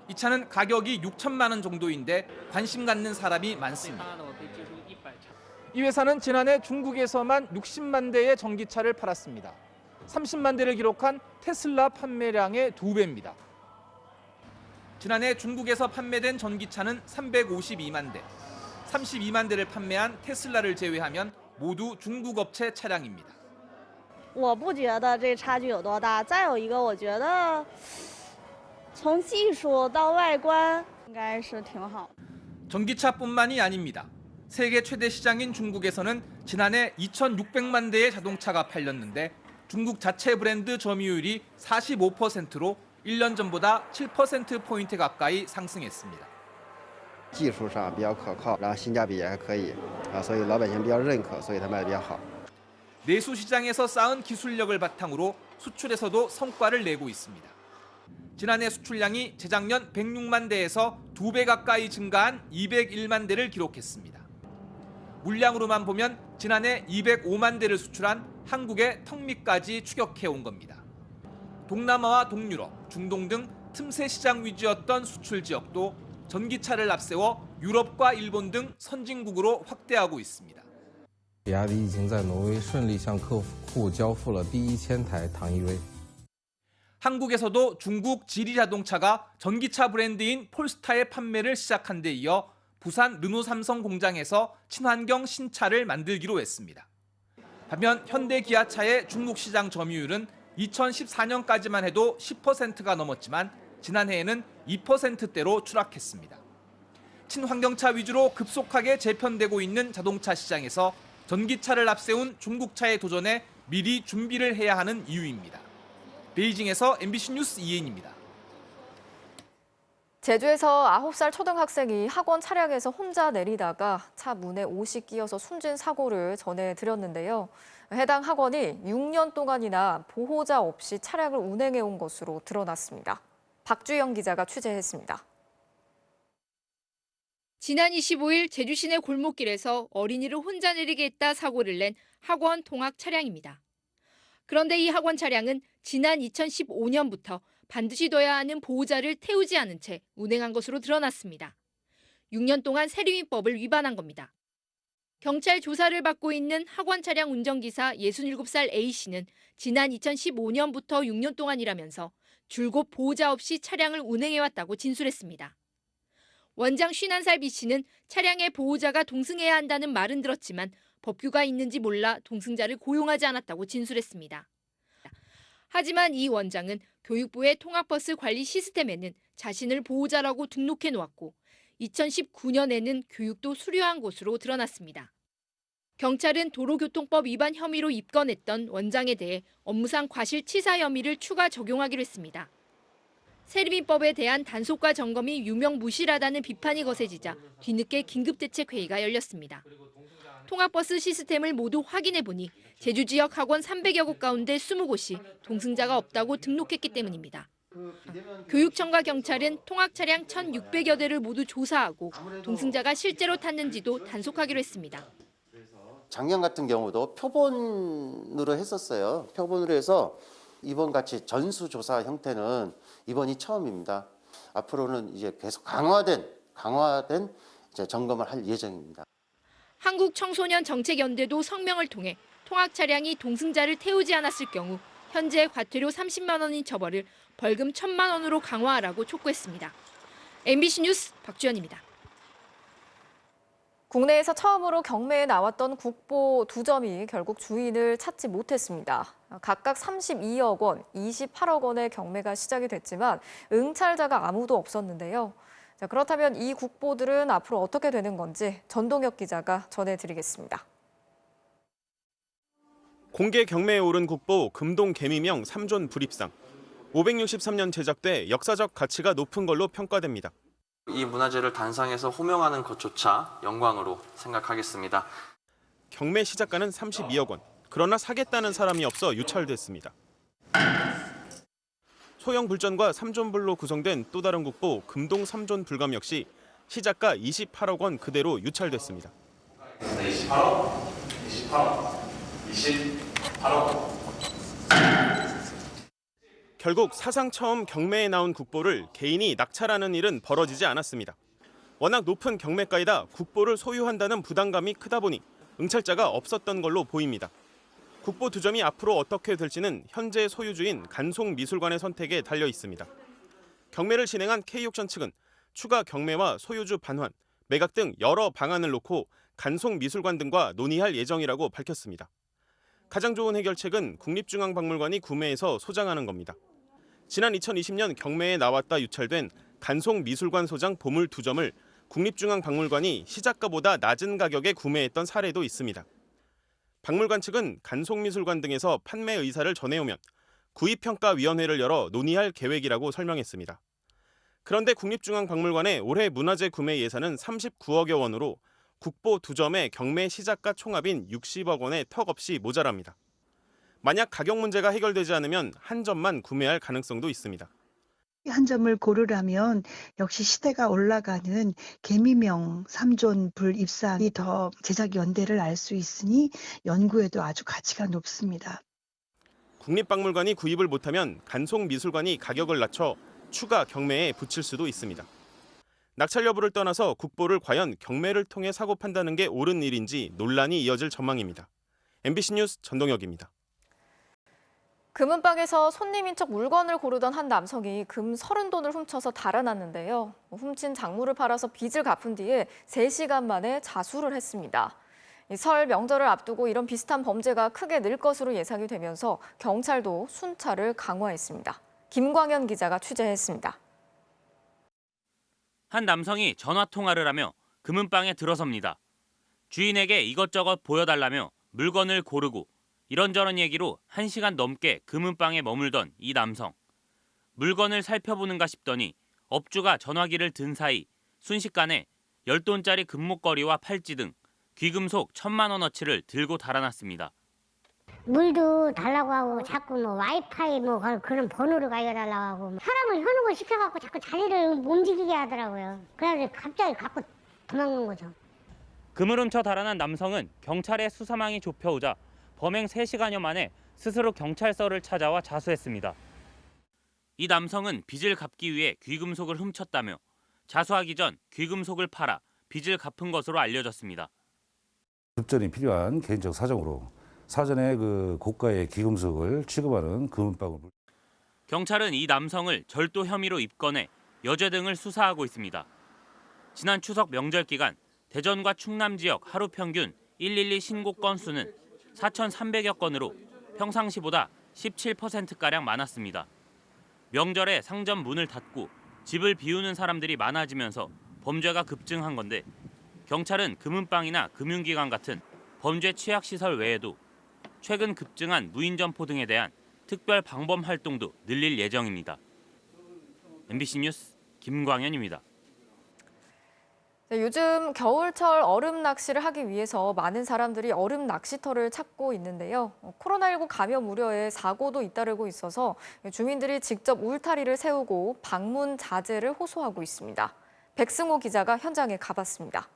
이 차는 가격이 6천만 원 정도인데 관심 갖는 사람이 많습니다. 이 회사는 지난해 중국에서만 60만 대의 전기차를 팔았습니다. 30만 대를 기록한 테슬라 판매량의 2배입니다. 지난해 중국에서 판매된 전기차는 352만 대, 32만 대를 판매한 테슬라를 제외하면 모두 중국 업체 차량입니다.
我不觉得这差距有多大，再有一个我觉得从技术到外观应该是挺好。
전기차뿐만이 아닙니다. 세계 최대 시장인 중국에서는 지난해 2,600만 대의 자동차가 팔렸는데 중국 자체 브랜드 점유율이 45%로 1년 전보다 7%포인트 가까이 상승했습니다.
技术上比较可靠，然后性价比也还可以，所以老百姓比较认可，所以它卖得比较好。
내수 시장에서 쌓은 기술력을 바탕으로 수출에서도 성과를 내고 있습니다. 지난해 수출량이 재작년 106만 대에서 2배 가까이 증가한 201만 대를 기록했습니다. 물량으로만 보면 지난해 205만 대를 수출한 한국의 턱밑까지 추격해온 겁니다. 동남아와 동유럽, 중동 등 틈새 시장 위주였던 수출 지역도 전기차를 앞세워 유럽과 일본 등 선진국으로 확대하고 있습니다.
比亚迪已经在挪威顺利向客户交付了第1000台唐 EV。
한국에서도 중국 지리자동차가 전기차 브랜드인 폴스타의 판매를 시작한 데 이어 부산 르노삼성 공장에서 친환경 신차를 만들기로 했습니다. 반면 현대기아차의 중국 시장 점유율은 2014년까지만 해도 10%가 넘었지만 지난해에는 2%대로 추락했습니다. 친환경차 위주로 급속하게 재편되고 있는 자동차 시장에서 전기차를 앞세운 중국차의 도전에 미리 준비를 해야 하는 이유입니다. 베이징에서 MBC 뉴스 이혜인입니다.
제주에서 9살 초등학생이 학원 차량에서 혼자 내리다가 차 문에 옷이 끼어서 숨진 사고를 전해드렸는데요. 해당 학원이 6년 동안이나 보호자 없이 차량을 운행해온 것으로 드러났습니다. 박주영 기자가 취재했습니다.
지난 25일 제주 시내 골목길에서 어린이를 혼자 내리게 했다 사고를 낸 학원 통학 차량입니다. 그런데 이 학원 차량은 지난 2015년부터 반드시 둬야 하는 보호자를 태우지 않은 채 운행한 것으로 드러났습니다. 6년 동안 세리민법을 위반한 겁니다. 경찰 조사를 받고 있는 학원 차량 운전기사 67살 A씨는 지난 2015년부터 6년 동안 일하면서 줄곧 보호자 없이 차량을 운행해왔다고 진술했습니다. 원장 51살 B씨는 차량에 보호자가 동승해야 한다는 말은 들었지만 법규가 있는지 몰라 동승자를 고용하지 않았다고 진술했습니다. 하지만 이 원장은 교육부의 통학버스 관리 시스템에는 자신을 보호자라고 등록해 놓았고 2019년에는 교육도 수료한 것으로 드러났습니다. 경찰은 도로교통법 위반 혐의로 입건했던 원장에 대해 업무상 과실치사 혐의를 추가 적용하기로 했습니다. 세리민법에 대한 단속과 점검이 유명무실하다는 비판이 거세지자 뒤늦게 긴급대책회의가 열렸습니다. 통학버스 시스템을 모두 확인해보니 제주 지역 학원 300여 곳 가운데 20곳이 동승자가 없다고 등록했기 때문입니다. 교육청과 경찰은 통학 차량 1,600여 대를 모두 조사하고 동승자가 실제로 탔는지도 단속하기로 했습니다.
작년 같은 경우도 표본으로 했었어요. 표본으로 해서 이번 같이 전수조사 형태는 이번이 처음입니다. 앞으로는 이제 계속 강화된 이제 점검을 할 예정입니다.
한국청소년정책연대도 성명을 통해 통학 차량이 동승자를 태우지 않았을 경우 현재 과태료 30만 원인 처벌을 벌금 1,000만 원으로 강화하라고 촉구했습니다. MBC 뉴스 박주연입니다.
국내에서 처음으로 경매에 나왔던 국보 2점이 결국 주인을 찾지 못했습니다. 각각 32억 원, 28억 원의 경매가 시작이 됐지만 응찰자가 아무도 없었는데요. 자, 그렇다면 이 국보들은 앞으로 어떻게 되는 건지 전동혁 기자가 전해드리겠습니다.
공개 경매에 오른 국보 금동 개미명 3존 불입상. 563년 제작돼 역사적 가치가 높은 걸로 평가됩니다.
이 문화재를 단상에서 호명하는 것조차 영광으로 생각하겠습니다.
경매 시작가는 32억 원. 그러나 사겠다는 사람이 없어 유찰됐습니다. 소형 불전과 3존불로 구성된 또 다른 국보 금동 3존 불감 역시 시작가 28억 원 그대로 유찰됐습니다. 28억. 결국 사상 처음 경매에 나온 국보를 개인이 낙찰하는 일은 벌어지지 않았습니다. 워낙 높은 경매가이다 국보를 소유한다는 부담감이 크다 보니 응찰자가 없었던 걸로 보입니다. 국보 2점이 앞으로 어떻게 될지는 현재 소유주인 간송미술관의 선택에 달려 있습니다. 경매를 진행한 K옥션 측은 추가 경매와 소유주 반환, 매각 등 여러 방안을 놓고 간송미술관 등과 논의할 예정이라고 밝혔습니다. 가장 좋은 해결책은 국립중앙박물관이 구매해서 소장하는 겁니다. 지난 2020년 경매에 나왔다 유찰된 간송미술관 소장 보물 2점을 국립중앙박물관이 시작가보다 낮은 가격에 구매했던 사례도 있습니다. 박물관 측은 간송미술관 등에서 판매 의사를 전해오면 구입평가위원회를 열어 논의할 계획이라고 설명했습니다. 그런데 국립중앙박물관의 올해 문화재 구매 예산은 39억여 원으로 국보 2점의 경매 시작가 총합인 60억 원에 턱없이 모자랍니다. 만약 가격 문제가 해결되지 않으면 한 점만 구매할 가능성도 있습니다.
한 점을 고르라면 역시 시대가 올라가는 개미명 3존 불 입상이 더 제작 연대를 알 수 있으니 연구에도 아주 가치가 높습니다.
국립박물관이 구입을 못하면 간송미술관이 가격을 낮춰 추가 경매에 붙일 수도 있습니다. 낙찰 여부를 떠나서 국보를 과연 경매를 통해 사고 판다는 게 옳은 일인지 논란이 이어질 전망입니다. MBC 뉴스 전동혁입니다.
금은방에서 손님인 척 물건을 고르던 한 남성이 금 30돈을 훔쳐서 달아났는데요. 훔친 작물을 팔아서 빚을 갚은 뒤에 3시간 만에 자수를 했습니다. 설 명절을 앞두고 이런 비슷한 범죄가 크게 늘 것으로 예상이 되면서 경찰도 순찰을 강화했습니다. 김광현 기자가 취재했습니다.
한 남성이 전화 통화를 하며 금은방에 들어섭니다. 주인에게 이것저것 보여달라며 물건을 고르고 이런저런 얘기로 1시간 넘게 금은방에 머물던 이 남성. 물건을 살펴보는가 싶더니 업주가 전화기를 든 사이 순식간에 10돈짜리 금목걸이와 팔찌 등 귀금속 1,000만 원어치를 들고 달아났습니다.
물도 달라고 하고 자꾸 뭐 와이파이 뭐 그런 번호를 가져달라고 하고 사람을 현혹을 시켜갖고 자꾸 자리를 움직이게 하더라고요. 그래서 갑자기 갖고 도망간 거죠.
금을 훔쳐 달아난 남성은 경찰의 수사망이 좁혀오자 범행 3시간여 만에 스스로 경찰서를 찾아와 자수했습니다. 이 남성은 빚을 갚기 위해 귀금속을 훔쳤다며 자수하기 전 귀금속을 팔아 빚을 갚은 것으로 알려졌습니다.
급전이 필요한 개인적 사정으로 사전에 고가의 귀금속을 취급하는 금은방을.
경찰은 이 남성을 절도 혐의로 입건해 여죄 등을 수사하고 있습니다. 지난 추석 명절 기간 대전과 충남 지역 하루 평균 112 신고 건수는 4,300여 건으로 평상시보다 17%가량 많았습니다. 명절에 상점 문을 닫고 집을 비우는 사람들이 많아지면서 범죄가 급증한 건데 경찰은 금은방이나 금융기관 같은 범죄 취약시설 외에도 최근 급증한 무인점포 등에 대한 특별 방범 활동도 늘릴 예정입니다. MBC 뉴스 김광현입니다.
네, 요즘 겨울철 얼음 낚시를 하기 위해서 많은 사람들이 얼음 낚시터를 찾고 있는데요. 코로나19 감염 우려에 사고도 잇따르고 있어서 주민들이 직접 울타리를 세우고 방문 자제를 호소하고 있습니다. 백승호 기자가 현장에 가봤습니다.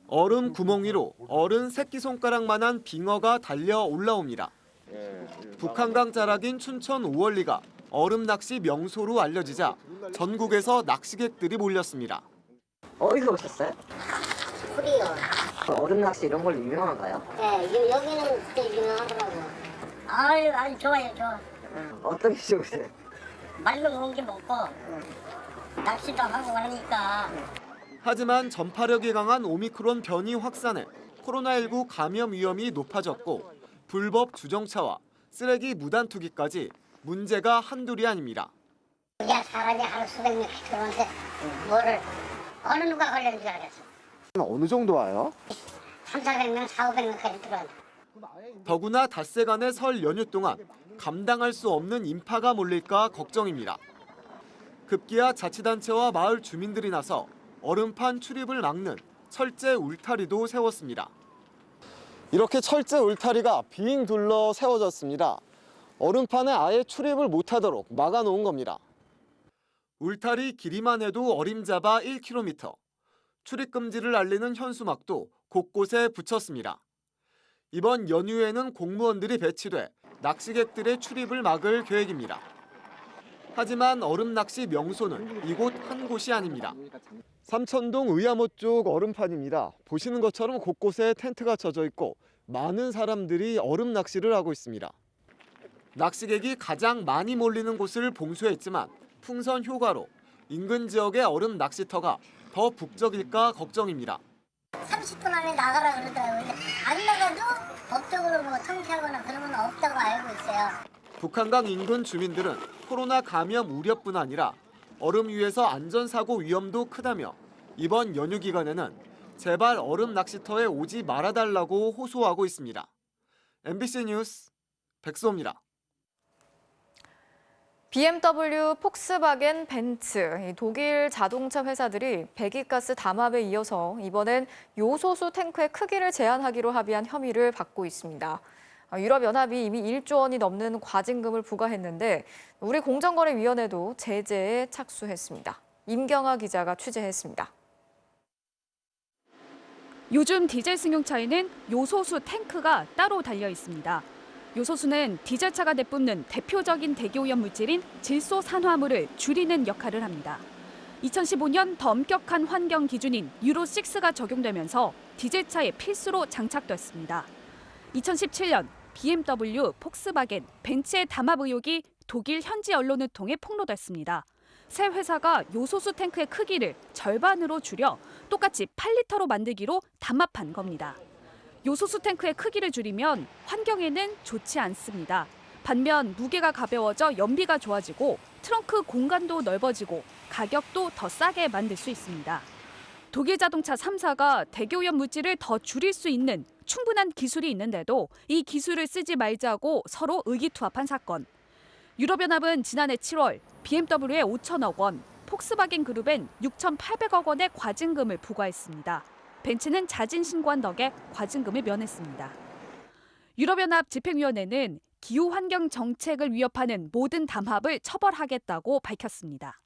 얼음 구멍 위로 어른 새끼손가락만한 빙어가 달려 올라옵니다. 북한강 자락인 춘천 오월리가 얼음 낚시 명소로 알려지자 전국에서 낚시객들이 몰렸습니다.
어디서 오셨어요?
풀이요.
얼음 낚시 이런 걸로 유명한가요?
네, 여기는 되게 유명하더라고요. 아주 좋아요, 좋아.
어떤 게 좋으세요?
말로 고기 먹고 낚시도 하고 하니까.
하지만 전파력이 강한 오미크론 변이 확산에 코로나19 감염 위험이 높아졌고 불법 주정차와 쓰레기 무단 투기까지 문제가 한둘이 아닙니다.
야, 사람이 하루 수백 명씩 들어오는데 뭐를 어느 누가 걸리는 줄 알겠어.
어느 정도 와요?
300~400명, 400~500명까지 들어온다.
더구나 닷새간의 설 연휴 동안 감당할 수 없는 인파가 몰릴까 걱정입니다. 급기야 자치단체와 마을 주민들이 나서 얼음판 출입을 막는 철제 울타리도 세웠습니다. 이렇게 철제 울타리가 빙 둘러 세워졌습니다. 얼음판에 아예 출입을 못하도록 막아놓은 겁니다. 울타리 길이만 해도 어림잡아 1km. 출입 금지를 알리는 현수막도 곳곳에 붙였습니다. 이번 연휴에는 공무원들이 배치돼 낚시객들의 출입을 막을 계획입니다. 하지만 얼음 낚시 명소는 이곳 한 곳이 아닙니다. 삼천동 의암호 쪽 얼음판입니다. 보시는 것처럼 곳곳에 텐트가 쳐져 있고 많은 사람들이 얼음 낚시를 하고 있습니다. 낚시객이 가장 많이 몰리는 곳을 봉쇄했지만 풍선 효과로 인근 지역의 얼음 낚시터가 더 북적일까 걱정입니다.
30분 안에 나가라 그러더라고요. 근데 안 나가도 법적으로 뭐 통제하거나 그런 건 없다고 알고 있어요.
북한강 인근 주민들은 코로나 감염 우려뿐 아니라 얼음 위에서 안전사고 위험도 크다며 이번 연휴 기간에는 제발 얼음 낚시터에 오지 말아달라고 호소하고 있습니다. MBC 뉴스 백수호입니다.
BMW, 폭스바겐, 벤츠, 독일 자동차 회사들이 배기가스 담합에 이어서 이번엔 요소수 탱크의 크기를 제한하기로 합의한 혐의를 받고 있습니다. 유럽연합이 이미 1조 원이 넘는 과징금을 부과했는데 우리 공정거래위원회도 제재에 착수했습니다. 임경아 기자가 취재했습니다.
요즘 디젤 승용차에는 요소수 탱크가 따로 달려 있습니다. 요소수는 디젤차가 내뿜는 대표적인 대기오염 물질인 질소산화물을 줄이는 역할을 합니다. 2015년 더 엄격한 환경 기준인 유로6가 적용되면서 디젤차에 필수로 장착됐습니다. 2017년 BMW, 폭스바겐, 벤츠의 담합 의혹이 독일 현지 언론을 통해 폭로됐습니다. 새 회사가 요소수 탱크의 크기를 절반으로 줄여 똑같이 8리터로 만들기로 담합한 겁니다. 요소수 탱크의 크기를 줄이면 환경에는 좋지 않습니다. 반면 무게가 가벼워져 연비가 좋아지고 트렁크 공간도 넓어지고 가격도 더 싸게 만들 수 있습니다. 독일 자동차 3사가 대기오염 물질을 더 줄일 수 있는 충분한 기술이 있는데도 이 기술을 쓰지 말자고 서로 의기투합한 사건. 유럽연합은 지난해 7월 BMW에 5천억 원, 폭스바겐 그룹엔 6,800억 원의 과징금을 부과했습니다. 벤츠는 자진 신고한 덕에 과징금을 면했습니다. 유럽연합 집행위원회는 기후환경 정책을 위협하는 모든 담합을 처벌하겠다고 밝혔습니다.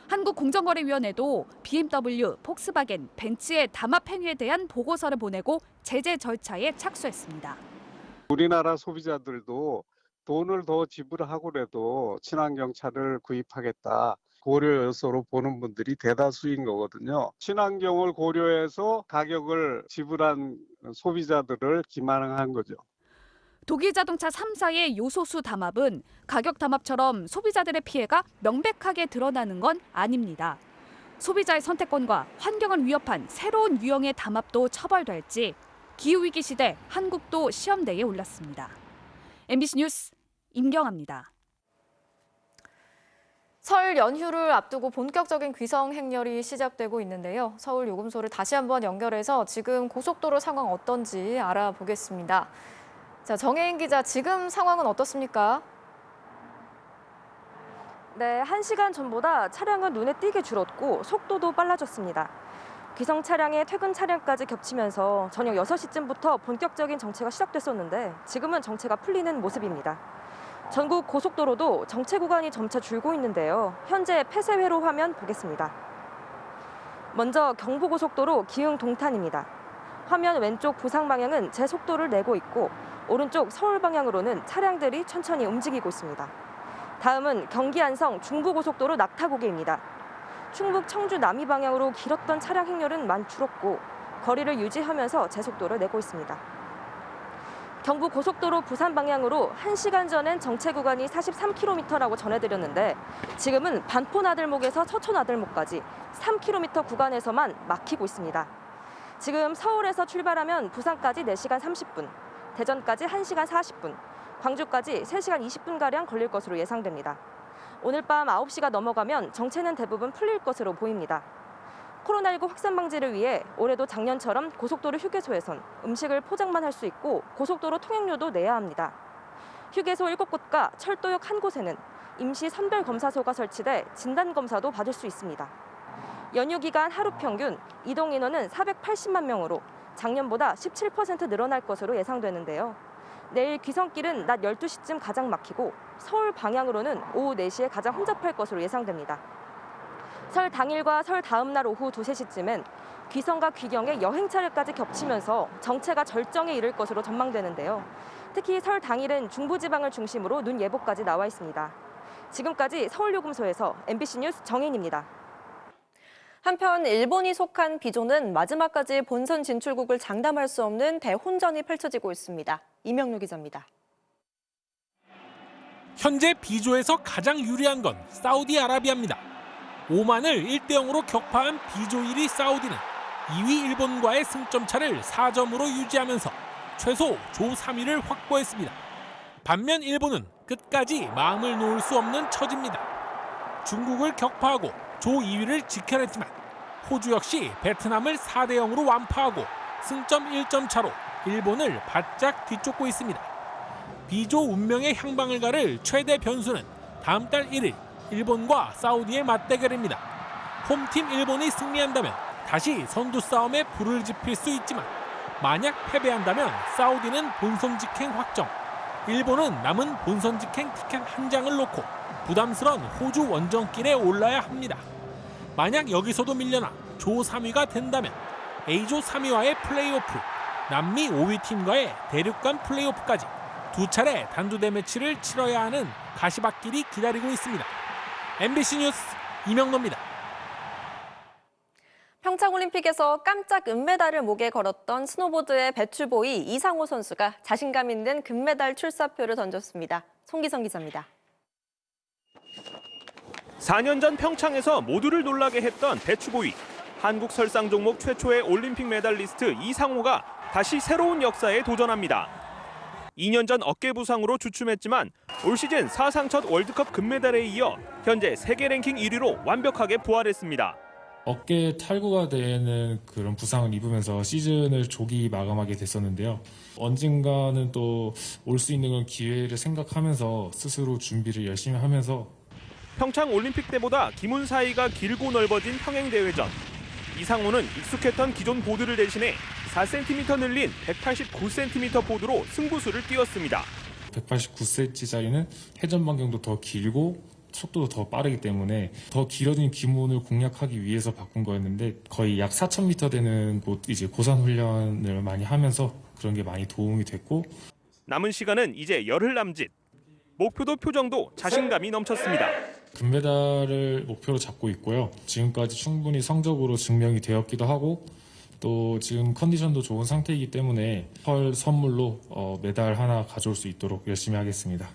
한국공정거래위원회도 BMW, 폭스바겐, 벤츠의 담합 행위에 대한 보고서를 보내고 제재 절차에 착수했습니다.
우리나라 소비자들도 돈을 더 지불하고라도 친환경 차를 구입하겠다. 고려 요소로 보는 분들이 대다수인 거거든요. 친환경을 고려해서 가격을 지불한 소비자들을 기만한 거죠.
독일 자동차 3사의 요소수 담합은 가격 담합처럼 소비자들의 피해가 명백하게 드러나는 건 아닙니다. 소비자의 선택권과 환경을 위협한 새로운 유형의 담합도 처벌될지 기후위기 시대 한국도 시험대에 올랐습니다. MBC 뉴스 임경아입니다.
설 연휴를 앞두고 본격적인 귀성 행렬이 시작되고 있는데요. 서울 요금소를 다시 한번 연결해서 지금 고속도로 상황 어떤지 알아보겠습니다. 자, 정혜인 기자, 지금 상황은 어떻습니까?
네, 1시간 전보다 차량은 눈에 띄게 줄었고 속도도 빨라졌습니다. 귀성 차량의 퇴근 차량까지 겹치면서 저녁 6시쯤부터 본격적인 정체가 시작됐었는데 지금은 정체가 풀리는 모습입니다. 전국 고속도로도 정체 구간이 점차 줄고 있는데요. 현재 폐쇄회로 화면 보겠습니다. 먼저 경부고속도로 기흥 동탄입니다. 화면 왼쪽 부상 방향은 제 속도를 내고 있고 오른쪽 서울 방향으로는 차량들이 천천히 움직이고 있습니다. 다음은 경기 안성 중부고속도로 낙타고개입니다. 충북 청주 남이 방향으로 길었던 차량 행렬은 많이 줄었고 거리를 유지하면서 제 속도를 내고 있습니다. 경부고속도로 부산 방향으로 1시간 전엔 정체 구간이 43km라고 전해드렸는데 지금은 반포나들목에서 서초나들목까지 3km 구간에서만 막히고 있습니다. 지금 서울에서 출발하면 부산까지 4시간 30분, 대전까지 1시간 40분, 광주까지 3시간 20분가량 걸릴 것으로 예상됩니다. 오늘 밤 9시가 넘어가면 정체는 대부분 풀릴 것으로 보입니다. 코로나19 확산 방지를 위해 올해도 작년처럼 고속도로 휴게소에선 음식을 포장만 할 수 있고 고속도로 통행료도 내야 합니다. 휴게소 7곳과 철도역 1곳에는 임시 선별검사소가 설치돼 진단검사도 받을 수 있습니다. 연휴 기간 하루 평균 이동 인원은 480만 명으로 작년보다 17% 늘어날 것으로 예상되는데요. 내일 귀성길은 낮 12시쯤 가장 막히고 서울 방향으로는 오후 4시에 가장 혼잡할 것으로 예상됩니다. 설 당일과 설 다음 날 오후 2, 3시쯤엔 귀성과 귀경의 여행 차례까지 겹치면서 정체가 절정에 이를 것으로 전망되는데요. 특히 설 당일은 중부지방을 중심으로 눈 예보까지 나와 있습니다. 지금까지 서울요금소에서 MBC 뉴스 정인입니다.
한편 일본이 속한 비조는 마지막까지 본선 진출국을 장담할 수 없는 대혼전이 펼쳐지고 있습니다. 이명루 기자입니다.
현재 비조에서 가장 유리한 건 사우디아라비아입니다. 오만을 1대0으로 격파한 비조 1위 사우디는 2위 일본과의 승점 차를 4점으로 유지하면서 최소 조 3위를 확보했습니다. 반면 일본은 끝까지 마음을 놓을 수 없는 처지입니다. 중국을 격파하고 조 2위를 지켜냈지만 호주 역시 베트남을 4대0으로 완파하고 승점 1점 차로 일본을 바짝 뒤쫓고 있습니다. 비조 운명의 향방을 가를 최대 변수는 다음 달 1일 일본과 사우디의 맞대결입니다. 홈팀 일본이 승리한다면 다시 선두 싸움에 불을 지필 수 있지만 만약 패배한다면 사우디는 본선 직행 확정, 일본은 남은 본선 직행 티켓 한 장을 놓고 부담스러운 호주 원정길에 올라야 합니다. 만약 여기서도 밀려나 조 3위가 된다면 A조 3위와의 플레이오프, 남미 5위 팀과의 대륙 간 플레이오프까지 두 차례 단두대 매치를 치러야 하는 가시밭길이 기다리고 있습니다. MBC 뉴스 이명노입니다.
평창올림픽에서 깜짝 은메달을 목에 걸었던 스노보드의 배추보이 이상호 선수가 자신감 있는 금메달 출사표를 던졌습니다. 송기성 기자입니다.
4년 전 평창에서 모두를 놀라게 했던 배추보이. 한국 설상 종목 최초의 올림픽 메달리스트 이상호가 다시 새로운 역사에 도전합니다. 2년 전 어깨 부상으로 주춤했지만 올 시즌 사상 첫 월드컵 금메달에 이어 현재 세계 랭킹 1위로 완벽하게 부활했습니다.
어깨 탈구가 되는 그런 부상을 입으면서 시즌을 조기 마감하게 됐었는데요. 언젠가는 또 올 수 있는 그런 기회를 생각하면서 스스로 준비를 열심히 하면서
평창 올림픽 때보다 기문 사이가 길고 넓어진 평행대회전. 이상호는 익숙했던 기존 보드를 대신해 4cm 늘린 189cm 보드로 승부수를 띄웠습니다.
189cm짜리는 회전 반경도 더 길고 속도도 더 빠르기 때문에 더 길어진 기문을 공략하기 위해서 바꾼 거였는데 거의 약 4,000m 되는 이제 고산 훈련을 많이 하면서 그런 게 많이 도움이 됐고
남은 시간은 이제 열흘 남짓. 목표도 표정도 자신감이 넘쳤습니다.
금메달을 목표로 잡고 있고요. 지금까지 충분히 성적으로 증명이 되었기도 하고 또 지금 컨디션도 좋은 상태이기 때문에 설 선물로 메달 하나 가져올 수 있도록 열심히 하겠습니다.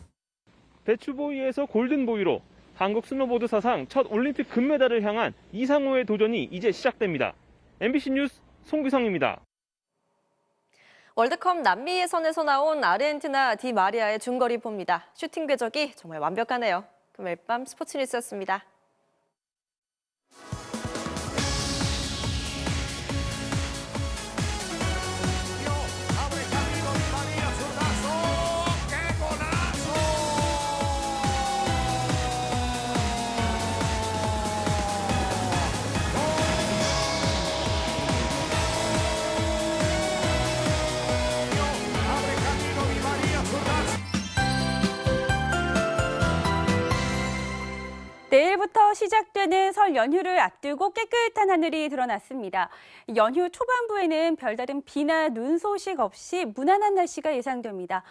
배추보이에서 골든보이로 한국 스노보드 사상 첫 올림픽 금메달을 향한 이상호의 도전이 이제 시작됩니다. MBC 뉴스 송기성입니다.
월드컵 남미 예선에서 나온 아르헨티나 디 마리아의 중거리포입니다. 슈팅 궤적이 정말 완벽하네요. 금요일 밤 스포츠 뉴스였습니다.
내일부터 시작되는 설 연휴를 앞두고 깨끗한 하늘이 드러났습니다. 연휴 초반부에는 별다른 비나 눈 소식 없이 무난한 날씨가 예상됩니다.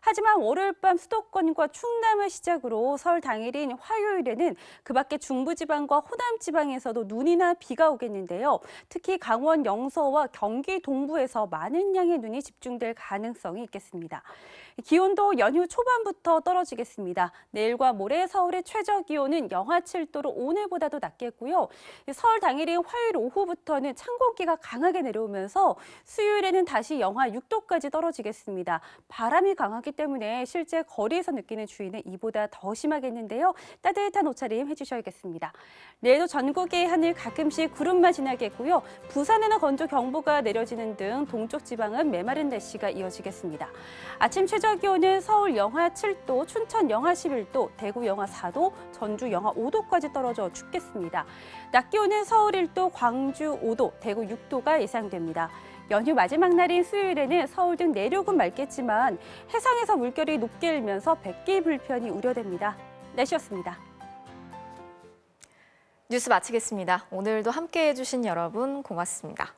하지만 월요일 밤 수도권과 충남을 시작으로 설 당일인 화요일에는 그 밖에 중부지방과 호남지방에서도 눈이나 비가 오겠는데요. 특히 강원 영서와 경기 동부에서 많은 양의 눈이 집중될 가능성이 있겠습니다. 기온도 연휴 초반부터 떨어지겠습니다. 내일과 모레 서울의 최저 기온은 영하 7도로 오늘보다도 낮겠고요. 설 당일인 화요일 오후부터는 찬 공기가 강하게 내려오면서 수요일에는 다시 영하 6도까지 떨어지겠습니다. 바람이 강하기 때문에 실제 거리에서 느끼는 추위는 이보다 더 심하겠는데요. 따뜻한 옷차림 해주셔야겠습니다. 내일도 전국의 하늘 가끔씩 구름만 지나겠고요. 부산에는 건조경보가 내려지는 등 동쪽 지방은 메마른 날씨가 이어지겠습니다. 아침 최저 기온은 서울 영하 7도, 춘천 영하 11도, 대구 영하 4도, 전주 영하 5도까지 떨어져 춥겠습니다. 낮 기온은 서울 1도, 광주 5도, 대구 6도가 예상됩니다. 연휴 마지막 날인 수요일에는 서울 등 내륙은 맑겠지만 해상에서 물결이 높게 일면서 백기 불편이 우려됩니다. 날씨였습니다.
뉴스 마치겠습니다. 오늘도 함께해 주신 여러분 고맙습니다.